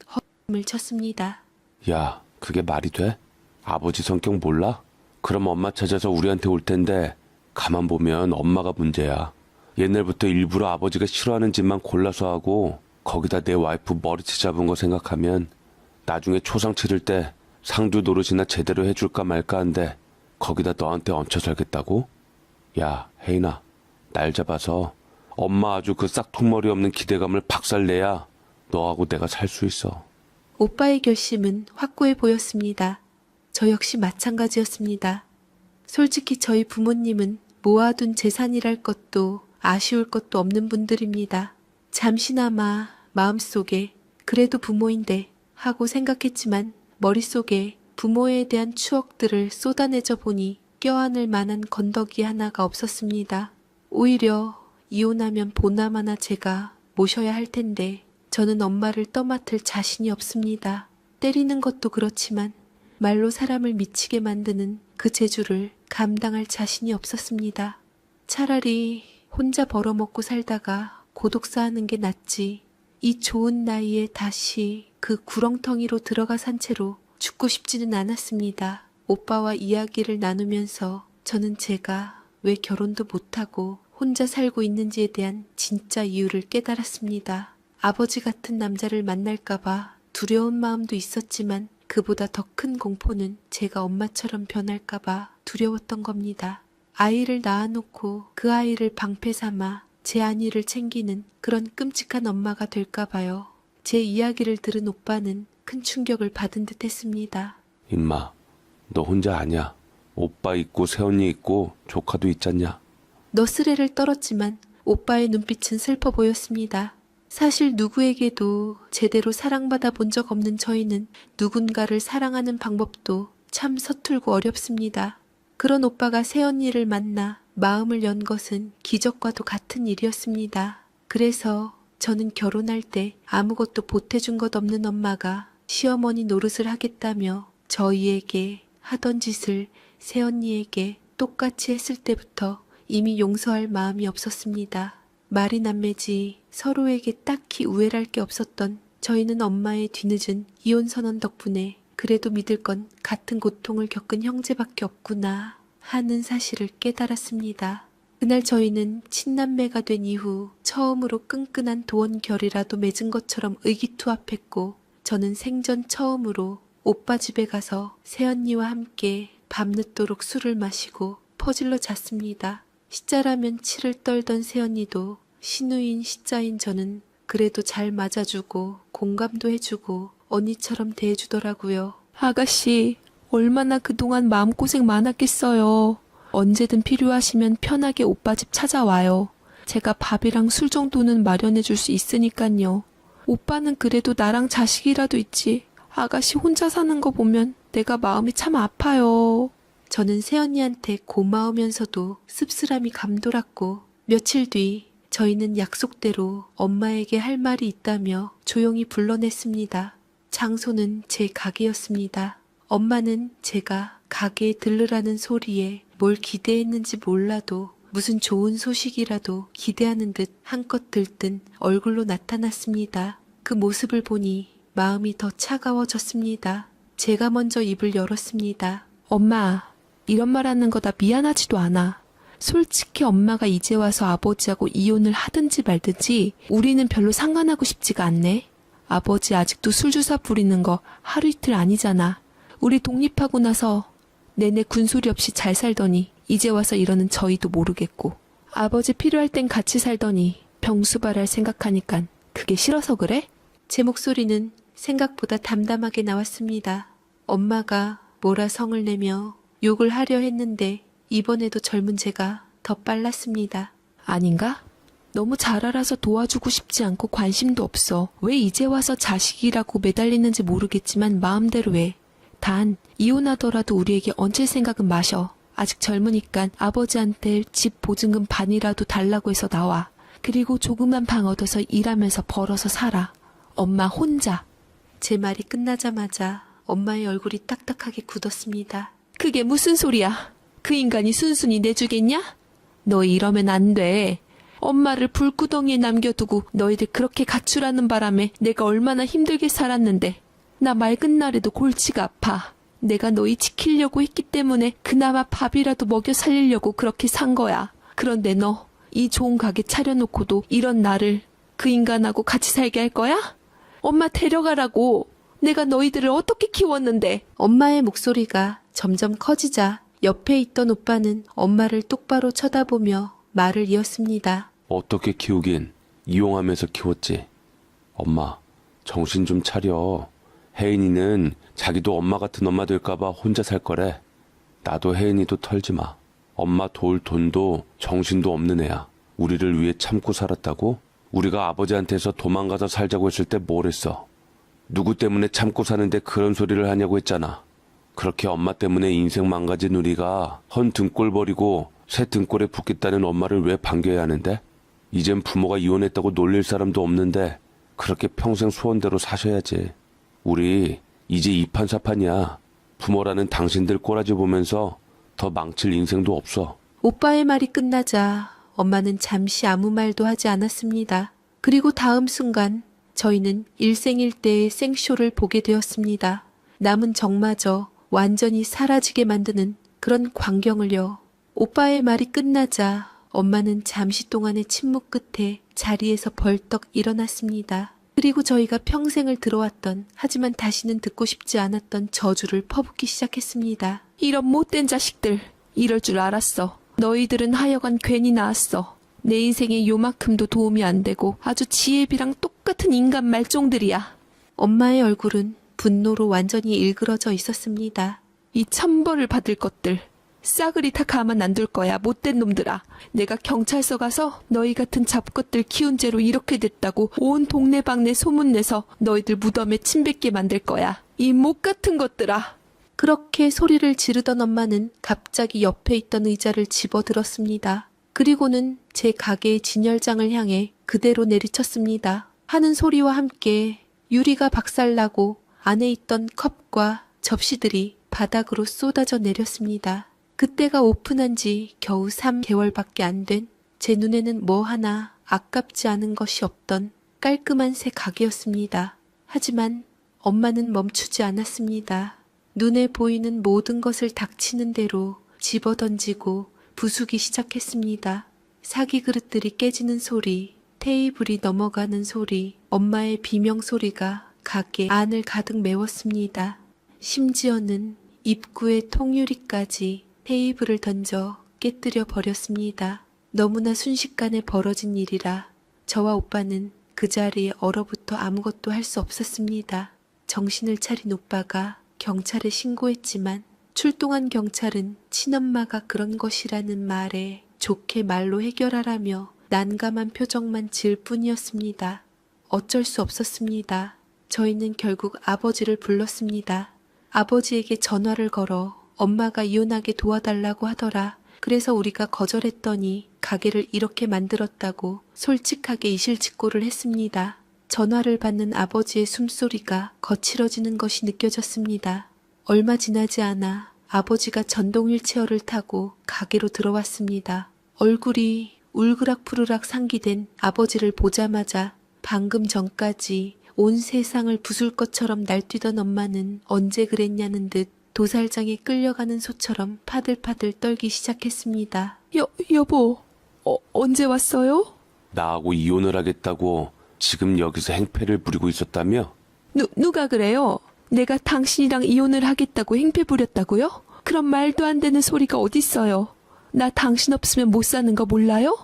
헛음을 쳤습니다. 야, 그게 말이 돼? 아버지 성격 몰라? 그럼 엄마 찾아서 우리한테 올 텐데 가만 보면 엄마가 문제야. 옛날부터 일부러 아버지가 싫어하는 짓만 골라서 하고 거기다 내 와이프 머리채 잡은 거 생각하면 나중에 초상 치를 때 상두 노릇이나 제대로 해줄까 말까 한데 거기다 너한테 얹혀 살겠다고? 야, 혜인아, 날 잡아서 엄마 아주 그 싹퉁머리 없는 기대감을 박살내야 너하고 내가 살 수 있어. 오빠의 결심은 확고해 보였습니다. 저 역시 마찬가지였습니다. 솔직히 저희 부모님은 모아둔 재산이랄 것도 아쉬울 것도 없는 분들입니다. 잠시나마 마음속에 그래도 부모인데 하고 생각했지만 머릿속에 부모에 대한 추억들을 쏟아내져 보니 껴안을 만한 건더기 하나가 없었습니다. 오히려 이혼하면 보나마나 제가 모셔야 할 텐데 저는 엄마를 떠맡을 자신이 없습니다. 때리는 것도 그렇지만 말로 사람을 미치게 만드는 그 재주를 감당할 자신이 없었습니다. 차라리 혼자 벌어먹고 살다가 고독사하는 게 낫지. 이 좋은 나이에 다시 그 구렁텅이로 들어가 산 채로 죽고 싶지는 않았습니다. 오빠와 이야기를 나누면서 저는 제가 왜 결혼도 못하고 혼자 살고 있는지에 대한 진짜 이유를 깨달았습니다. 아버지 같은 남자를 만날까봐 두려운 마음도 있었지만 그보다 더 큰 공포는 제가 엄마처럼 변할까봐 두려웠던 겁니다. 아이를 낳아놓고 그 아이를 방패 삼아 제 안위를 챙기는 그런 끔찍한 엄마가 될까봐요. 제 이야기를 들은 오빠는 큰 충격을 받은 듯 했습니다. 임마, 너 혼자 아냐? 오빠 있고 새언니 있고 조카도 있잖냐? 너스레를 떨었지만 오빠의 눈빛은 슬퍼 보였습니다. 사실 누구에게도 제대로 사랑받아 본 적 없는 저희는 누군가를 사랑하는 방법도 참 서툴고 어렵습니다. 그런 오빠가 새언니를 만나 마음을 연 것은 기적과도 같은 일이었습니다. 그래서 저는 결혼할 때 아무것도 보태준 것 없는 엄마가 시어머니 노릇을 하겠다며 저희에게 하던 짓을 새언니에게 똑같이 했을 때부터 이미 용서할 마음이 없었습니다. 말이 남매지 서로에게 딱히 우애랄 게 없었던 저희는 엄마의 뒤늦은 이혼 선언 덕분에 그래도 믿을 건 같은 고통을 겪은 형제밖에 없구나 하는 사실을 깨달았습니다. 그날 저희는 친남매가 된 이후 처음으로 끈끈한 도원결이라도 맺은 것처럼 의기투합했고 저는 생전 처음으로 오빠 집에 가서 새언니와 함께 밤늦도록 술을 마시고 퍼질러 잤습니다. 시자라면 치를 떨던 새언니도 시누이인 시자인 저는 그래도 잘 맞아주고 공감도 해주고 언니처럼 대해주더라고요. 아가씨, 얼마나 그동안 마음고생 많았겠어요. 언제든 필요하시면 편하게 오빠 집 찾아와요. 제가 밥이랑 술 정도는 마련해 줄 수 있으니깐요. 오빠는 그래도 나랑 자식이라도 있지. 아가씨 혼자 사는 거 보면 내가 마음이 참 아파요. 저는 새언니한테 고마우면서도 씁쓸함이 감돌았고 며칠 뒤 저희는 약속대로 엄마에게 할 말이 있다며 조용히 불러냈습니다. 장소는 제 가게였습니다. 엄마는 제가 가게에 들르라는 소리에 뭘 기대했는지 몰라도 무슨 좋은 소식이라도 기대하는 듯 한껏 들뜬 얼굴로 나타났습니다. 그 모습을 보니 마음이 더 차가워졌습니다. 제가 먼저 입을 열었습니다. 엄마, 이런 말 하는 거 다 미안하지도 않아. 솔직히 엄마가 이제 와서 아버지하고 이혼을 하든지 말든지 우리는 별로 상관하고 싶지가 않네. 아버지 아직도 술주사 부리는 거 하루 이틀 아니잖아. 우리 독립하고 나서 내내 군소리 없이 잘 살더니 이제 와서 이러는 저희도 모르겠고 아버지 필요할 땐 같이 살더니 병수발할 생각하니깐 그게 싫어서 그래? 제 목소리는 생각보다 담담하게 나왔습니다. 엄마가 뭐라 성을 내며 욕을 하려 했는데 이번에도 젊은 제가 더 빨랐습니다. 아닌가? 너무 잘 알아서 도와주고 싶지 않고 관심도 없어. 왜 이제 와서 자식이라고 매달리는지 모르겠지만 마음대로 해. 단 이혼하더라도 우리에게 얹힐 생각은 마셔. 아직 젊으니까 아버지한테 집 보증금 반이라도 달라고 해서 나와. 그리고 조그만 방 얻어서 일하면서 벌어서 살아. 엄마 혼자. 제 말이 끝나자마자 엄마의 얼굴이 딱딱하게 굳었습니다. 그게 무슨 소리야? 그 인간이 순순히 내주겠냐? 너 이러면 안 돼. 엄마를 불구덩이에 남겨두고 너희들 그렇게 가출하는 바람에 내가 얼마나 힘들게 살았는데. 나 맑은 날에도 골치가 아파. 내가 너희 지키려고 했기 때문에 그나마 밥이라도 먹여 살리려고 그렇게 산 거야. 그런데 너 이 좋은 가게 차려놓고도 이런 나를 그 인간하고 같이 살게 할 거야? 엄마 데려가라고. 내가 너희들을 어떻게 키웠는데. 엄마의 목소리가 점점 커지자 옆에 있던 오빠는 엄마를 똑바로 쳐다보며 말을 이었습니다. 어떻게 키우긴 이용하면서 키웠지. 엄마, 정신 좀 차려. 혜인이는 자기도 엄마 같은 엄마 될까봐 혼자 살 거래. 나도 혜인이도 털지 마. 엄마 도울 돈도 정신도 없는 애야. 우리를 위해 참고 살았다고? 우리가 아버지한테서 도망가서 살자고 했을 때 뭘 했어? 누구 때문에 참고 사는데 그런 소리를 하냐고 했잖아. 그렇게 엄마 때문에 인생 망가진 우리가 헌 등골 버리고 새 등골에 붙겠다는 엄마를 왜 반겨야 하는데? 이젠 부모가 이혼했다고 놀릴 사람도 없는데 그렇게 평생 소원대로 사셔야지. 우리 이제 이판사판이야. 부모라는 당신들 꼬라지 보면서 더 망칠 인생도 없어. 오빠의 말이 끝나자 엄마는 잠시 아무 말도 하지 않았습니다. 그리고 다음 순간 저희는 일생일대의 생쇼를 보게 되었습니다. 남은 정마저 완전히 사라지게 만드는 그런 광경을요. 오빠의 말이 끝나자 엄마는 잠시 동안의 침묵 끝에 자리에서 벌떡 일어났습니다. 그리고 저희가 평생을 들어왔던 하지만 다시는 듣고 싶지 않았던 저주를 퍼붓기 시작했습니다. 이런 못된 자식들. 이럴 줄 알았어. 너희들은 하여간 괜히 나왔어. 내 인생에 요만큼도 도움이 안 되고 아주 지혜비랑 똑같은 인간 말종들이야. 엄마의 얼굴은 분노로 완전히 일그러져 있었습니다. 이 천벌을 받을 것들. 싸그리 다 가만 안 둘 거야, 못된 놈들아. 내가 경찰서 가서 너희 같은 잡것들 키운 죄로 이렇게 됐다고 온 동네방네 소문내서 너희들 무덤에 침 뱉게 만들 거야. 이 못 같은 것들아. 그렇게 소리를 지르던 엄마는 갑자기 옆에 있던 의자를 집어들었습니다. 그리고는 제 가게의 진열장을 향해 그대로 내리쳤습니다. 하는 소리와 함께 유리가 박살나고 안에 있던 컵과 접시들이 바닥으로 쏟아져 내렸습니다. 그때가 오픈한 지 겨우 3개월밖에 안 된 제 눈에는 뭐 하나 아깝지 않은 것이 없던 깔끔한 새 가게였습니다. 하지만 엄마는 멈추지 않았습니다. 눈에 보이는 모든 것을 닥치는 대로 집어던지고 부수기 시작했습니다. 사기 그릇들이 깨지는 소리, 테이블이 넘어가는 소리, 엄마의 비명 소리가 가게 안을 가득 메웠습니다. 심지어는 입구의 통유리까지 테이블을 던져 깨뜨려 버렸습니다. 너무나 순식간에 벌어진 일이라 저와 오빠는 그 자리에 얼어붙어 아무것도 할 수 없었습니다. 정신을 차린 오빠가 경찰에 신고했지만 출동한 경찰은 친엄마가 그런 것이라는 말에 좋게 말로 해결하라며 난감한 표정만 지을 뿐이었습니다. 어쩔 수 없었습니다. 저희는 결국 아버지를 불렀습니다. 아버지에게 전화를 걸어 엄마가 이혼하게 도와달라고 하더라. 그래서 우리가 거절했더니 가게를 이렇게 만들었다고 솔직하게 이실직고를 했습니다. 전화를 받는 아버지의 숨소리가 거칠어지는 것이 느껴졌습니다. 얼마 지나지 않아 아버지가 전동 휠체어를 타고 가게로 들어왔습니다. 얼굴이 울그락푸르락 상기된 아버지를 보자마자 방금 전까지 온 세상을 부술 것처럼 날뛰던 엄마는 언제 그랬냐는 듯 도살장에 끌려가는 소처럼 파들파들 떨기 시작했습니다. 여보, 언제 왔어요? 나하고 이혼을 하겠다고 지금 여기서 행패를 부리고 있었다며? 누가 그래요? 내가 당신이랑 이혼을 하겠다고 행패 부렸다고요? 그런 말도 안 되는 소리가 어딨어요? 나 당신 없으면 못 사는 거 몰라요?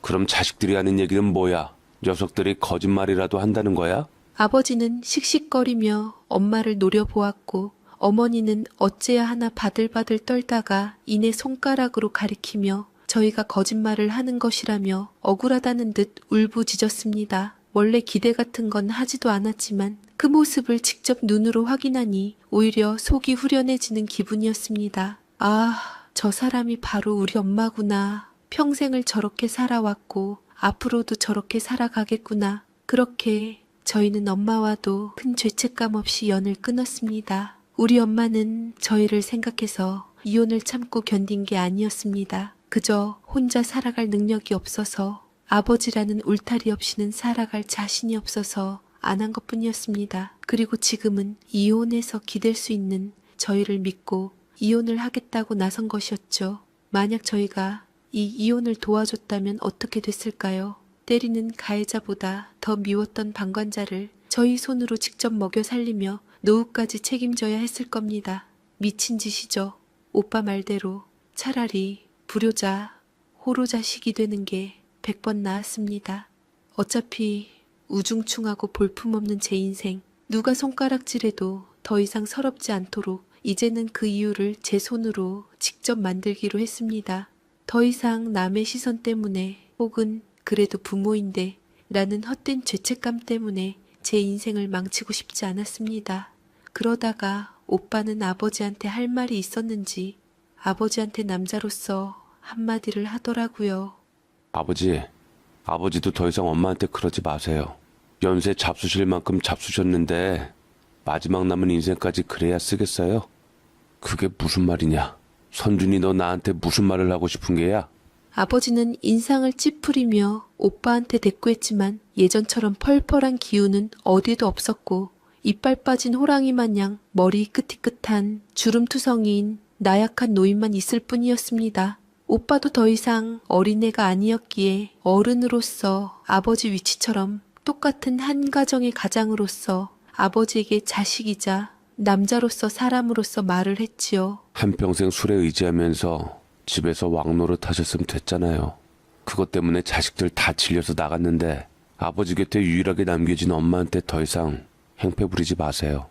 그럼 자식들이 하는 얘기는 뭐야? 녀석들이 거짓말이라도 한다는 거야? 아버지는 씩씩거리며 엄마를 노려보았고 어머니는 어째야 하나 바들바들 떨다가 이내 손가락으로 가리키며 저희가 거짓말을 하는 것이라며 억울하다는 듯 울부짖었습니다. 원래 기대 같은 건 하지도 않았지만 그 모습을 직접 눈으로 확인하니 오히려 속이 후련해지는 기분이었습니다. 아, 저 사람이 바로 우리 엄마구나. 평생을 저렇게 살아왔고 앞으로도 저렇게 살아가겠구나. 그렇게 저희는 엄마와도 큰 죄책감 없이 연을 끊었습니다. 우리 엄마는 저희를 생각해서 이혼을 참고 견딘 게 아니었습니다. 그저 혼자 살아갈 능력이 없어서, 아버지라는 울타리 없이는 살아갈 자신이 없어서 안 한 것뿐이었습니다. 그리고 지금은 이혼해서 기댈 수 있는 저희를 믿고 이혼을 하겠다고 나선 것이었죠. 만약 저희가 이 이혼을 도와줬다면 어떻게 됐을까요? 때리는 가해자보다 더 미웠던 방관자를 저희 손으로 직접 먹여 살리며 노후까지 책임져야 했을 겁니다. 미친 짓이죠. 오빠 말대로 차라리 불효자, 호로자식이 되는 게 100번 나았습니다. 어차피 우중충하고 볼품없는 제 인생, 누가 손가락질해도 더 이상 서럽지 않도록 이제는 그 이유를 제 손으로 직접 만들기로 했습니다. 더 이상 남의 시선 때문에 혹은 그래도 부모인데 라는 헛된 죄책감 때문에 제 인생을 망치고 싶지 않았습니다. 그러다가 오빠는 아버지한테 할 말이 있었는지 아버지한테 남자로서 한마디를 하더라고요. 아버지도 더 이상 엄마한테 그러지 마세요. 연세 잡수실 만큼 잡수셨는데 마지막 남은 인생까지 그래야 쓰겠어요? 그게 무슨 말이냐? 선준이 너 나한테 무슨 말을 하고 싶은 게야? 아버지는 인상을 찌푸리며 오빠한테 대꾸했지만 예전처럼 펄펄한 기운은 어디에도 없었고 이빨 빠진 호랑이 마냥 머리 끄티끗한 주름투성이인 나약한 노인만 있을 뿐이었습니다. 오빠도 더 이상 어린애가 아니었기에 어른으로서 아버지 위치처럼 똑같은 한 가정의 가장으로서 아버지에게 자식이자 남자로서 사람으로서 말을 했지요. 한평생 술에 의지하면서 집에서 왕노릇 하셨으면 됐잖아요. 그것 때문에 자식들 다 질려서 나갔는데 아버지 곁에 유일하게 남겨진 엄마한테 더 이상 행패 부리지 마세요.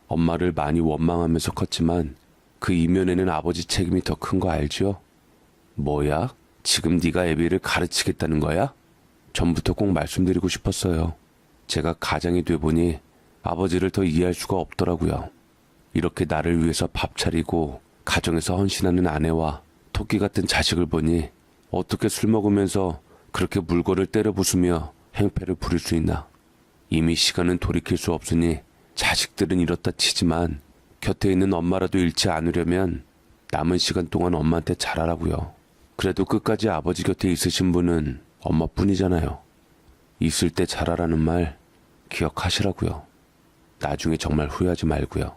엄마를 많이 원망하면서 컸지만 그 이면에는 아버지 책임이 더 큰 거 알죠? 뭐야? 지금 네가 애비를 가르치겠다는 거야? 전부터 꼭 말씀드리고 싶었어요. 제가 가장이 돼 보니 아버지를 더 이해할 수가 없더라고요. 이렇게 나를 위해서 밥 차리고 가정에서 헌신하는 아내와 토끼 같은 자식을 보니 어떻게 술 먹으면서 그렇게 물건을 때려 부수며 행패를 부릴 수 있나. 이미 시간은 돌이킬 수 없으니 자식들은 이렇다 치지만 곁에 있는 엄마라도 잃지 않으려면 남은 시간 동안 엄마한테 잘하라고요. 그래도 끝까지 아버지 곁에 있으신 분은 엄마뿐이잖아요. 있을 때 잘하라는 말 기억하시라고요. 나중에 정말 후회하지 말고요.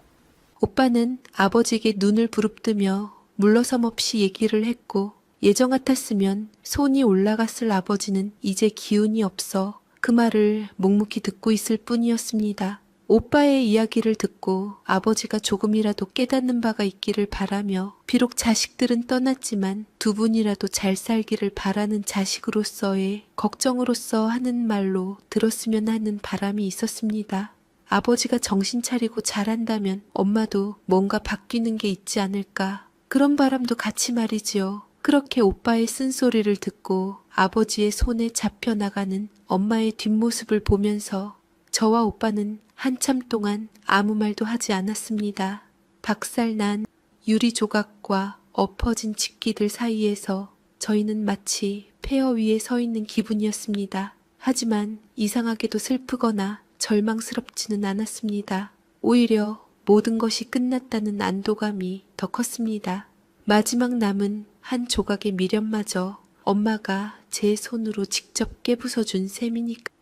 오빠는 아버지에게 눈을 부릅뜨며 물러섬 없이 얘기를 했고 예정 같았으면 손이 올라갔을 아버지는 이제 기운이 없어 그 말을 묵묵히 듣고 있을 뿐이었습니다. 오빠의 이야기를 듣고 아버지가 조금이라도 깨닫는 바가 있기를 바라며 비록 자식들은 떠났지만 두 분이라도 잘 살기를 바라는 자식으로서의 걱정으로서 하는 말로 들었으면 하는 바람이 있었습니다. 아버지가 정신 차리고 잘한다면 엄마도 뭔가 바뀌는 게 있지 않을까. 그런 바람도 같이 말이지요. 그렇게 오빠의 쓴소리를 듣고 아버지의 손에 잡혀나가는 엄마의 뒷모습을 보면서 저와 오빠는 한참 동안 아무 말도 하지 않았습니다. 박살난 유리 조각과 엎어진 집기들 사이에서 저희는 마치 폐허 위에 서 있는 기분이었습니다. 하지만 이상하게도 슬프거나 절망스럽지는 않았습니다. 오히려 모든 것이 끝났다는 안도감이 더 컸습니다. 마지막 남은 한 조각의 미련마저 엄마가 제 손으로 직접 깨부숴준 셈이니까.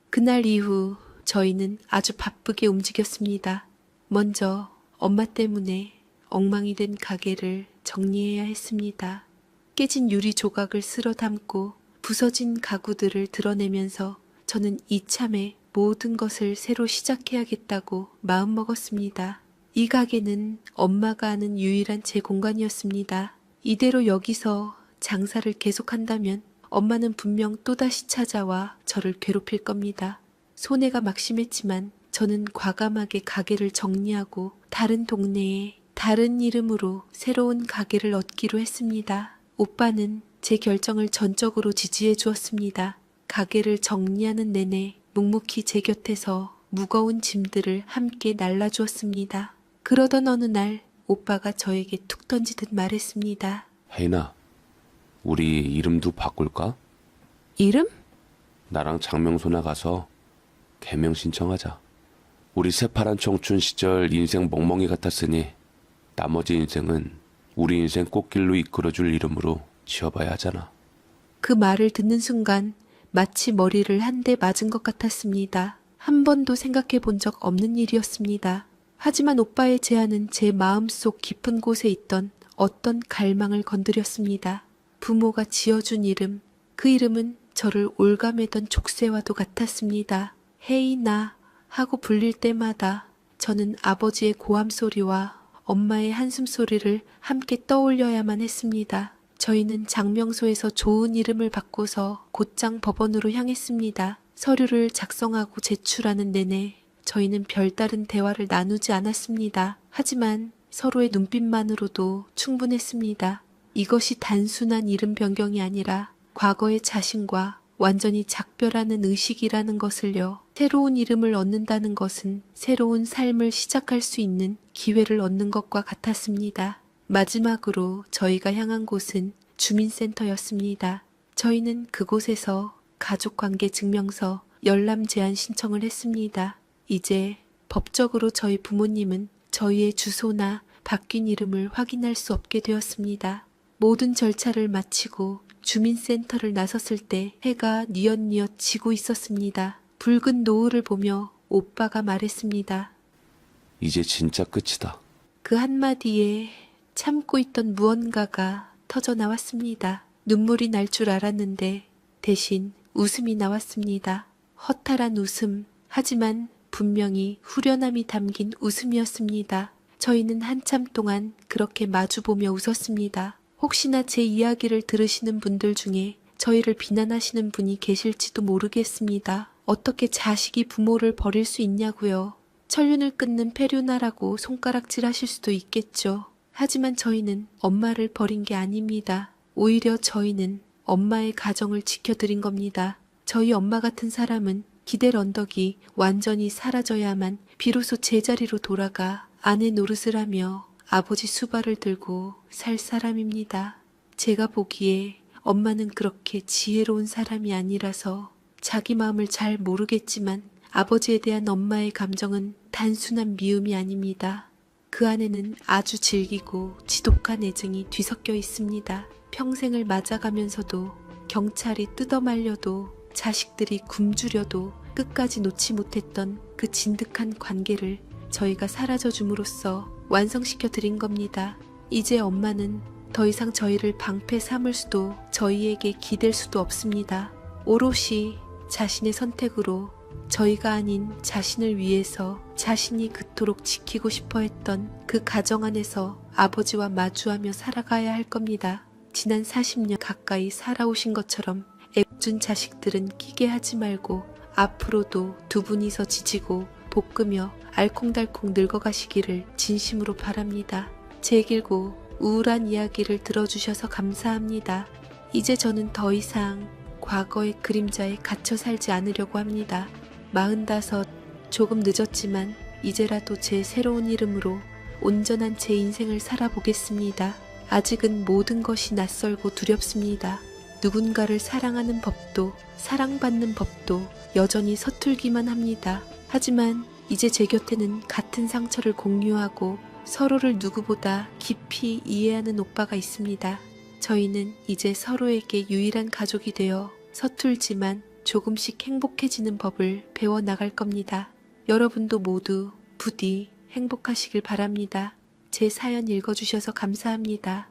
그날 이후 저희는 아주 바쁘게 움직였습니다. 먼저 엄마 때문에 엉망이 된 가게를 정리해야 했습니다. 깨진 유리 조각을 쓸어 담고 부서진 가구들을 드러내면서 저는 이참에 모든 것을 새로 시작해야겠다고 마음먹었습니다. 이 가게는 엄마가 아는 유일한 제 공간이었습니다. 이대로 여기서 장사를 계속한다면 엄마는 분명 또다시 찾아와 저를 괴롭힐 겁니다. 손해가 막심했지만 저는 과감하게 가게를 정리하고 다른 동네에 다른 이름으로 새로운 가게를 얻기로 했습니다. 오빠는 제 결정을 전적으로 지지해 주었습니다. 가게를 정리하는 내내 묵묵히 제 곁에서 무거운 짐들을 함께 날라주었습니다. 그러던 어느 날 오빠가 저에게 툭 던지듯 말했습니다. 혜인아, 우리 이름도 바꿀까? 이름? 나랑 장명소나 가서 개명 신청하자. 우리 새파란 청춘 시절 인생 멍멍이 같았으니 나머지 인생은 우리 인생 꽃길로 이끌어줄 이름으로 지어봐야 하잖아. 그 말을 듣는 순간 마치 머리를 한 대 맞은 것 같았습니다. 한 번도 생각해 본 적 없는 일이었습니다. 하지만 오빠의 제안은 제 마음속 깊은 곳에 있던 어떤 갈망을 건드렸습니다. 부모가 지어준 이름, 그 이름은 저를 올가매던 족쇄와도 같았습니다. 헤이나 하고 불릴 때마다 저는 아버지의 고함 소리와 엄마의 한숨 소리를 함께 떠올려야만 했습니다. 저희는 장명소에서 좋은 이름을 바꿔서 곧장 법원으로 향했습니다. 서류를 작성하고 제출하는 내내 저희는 별다른 대화를 나누지 않았습니다. 하지만 서로의 눈빛만으로도 충분했습니다. 이것이 단순한 이름 변경이 아니라 과거의 자신과 완전히 작별하는 의식이라는 것을요. 새로운 이름을 얻는다는 것은 새로운 삶을 시작할 수 있는 기회를 얻는 것과 같았습니다. 마지막으로 저희가 향한 곳은 주민센터였습니다. 저희는 그곳에서 가족관계 증명서, 열람 제한 신청을 했습니다. 이제 법적으로 저희 부모님은 저희의 주소나 바뀐 이름을 확인할 수 없게 되었습니다. 모든 절차를 마치고 주민센터를 나섰을 때 해가 뉘엿뉘엿 지고 있었습니다. 붉은 노을을 보며 오빠가 말했습니다. 이제 진짜 끝이다. 그 한마디에 참고 있던 무언가가 터져 나왔습니다. 눈물이 날 줄 알았는데 대신 웃음이 나왔습니다. 허탈한 웃음, 하지만 분명히 후련함이 담긴 웃음이었습니다. 저희는 한참 동안 그렇게 마주보며 웃었습니다. 혹시나 제 이야기를 들으시는 분들 중에 저희를 비난하시는 분이 계실지도 모르겠습니다. 어떻게 자식이 부모를 버릴 수 있냐고요. 천륜을 끊는 페류나라고 손가락질 하실 수도 있겠죠. 하지만 저희는 엄마를 버린 게 아닙니다. 오히려 저희는 엄마의 가정을 지켜드린 겁니다. 저희 엄마 같은 사람은 기댈 언덕이 완전히 사라져야만 비로소 제자리로 돌아가 아내 노릇을 하며 아버지 수발을 들고 살 사람입니다. 제가 보기에 엄마는 그렇게 지혜로운 사람이 아니라서 자기 마음을 잘 모르겠지만 아버지에 대한 엄마의 감정은 단순한 미움이 아닙니다. 그 안에는 아주 질기고 지독한 애증이 뒤섞여 있습니다. 평생을 맞아가면서도 경찰이 뜯어말려도 자식들이 굶주려도 끝까지 놓지 못했던 그 진득한 관계를 저희가 사라져줌으로써 완성시켜 드린 겁니다. 이제 엄마는 더 이상 저희를 방패 삼을 수도 저희에게 기댈 수도 없습니다. 오롯이 자신의 선택으로 저희가 아닌 자신을 위해서 자신이 그토록 지키고 싶어 했던 그 가정 안에서 아버지와 마주하며 살아가야 할 겁니다. 지난 40년 가까이 살아오신 것처럼 애꿎은 자식들은 끼게 하지 말고 앞으로도 두 분이서 지지고 볶으며 알콩달콩 늙어가시기를 진심으로 바랍니다. 제 길고 우울한 이야기를 들어주셔서 감사합니다. 이제 저는 더 이상 과거의 그림자에 갇혀 살지 않으려고 합니다. 45, 조금 늦었지만 이제라도 제 새로운 이름으로 온전한 제 인생을 살아보겠습니다. 아직은 모든 것이 낯설고 두렵습니다. 누군가를 사랑하는 법도 사랑받는 법도 여전히 서툴기만 합니다. 하지만 이제 제 곁에는 같은 상처를 공유하고 서로를 누구보다 깊이 이해하는 오빠가 있습니다. 저희는 이제 서로에게 유일한 가족이 되어 서툴지만 조금씩 행복해지는 법을 배워나갈 겁니다. 여러분도 모두 부디 행복하시길 바랍니다. 제 사연 읽어주셔서 감사합니다.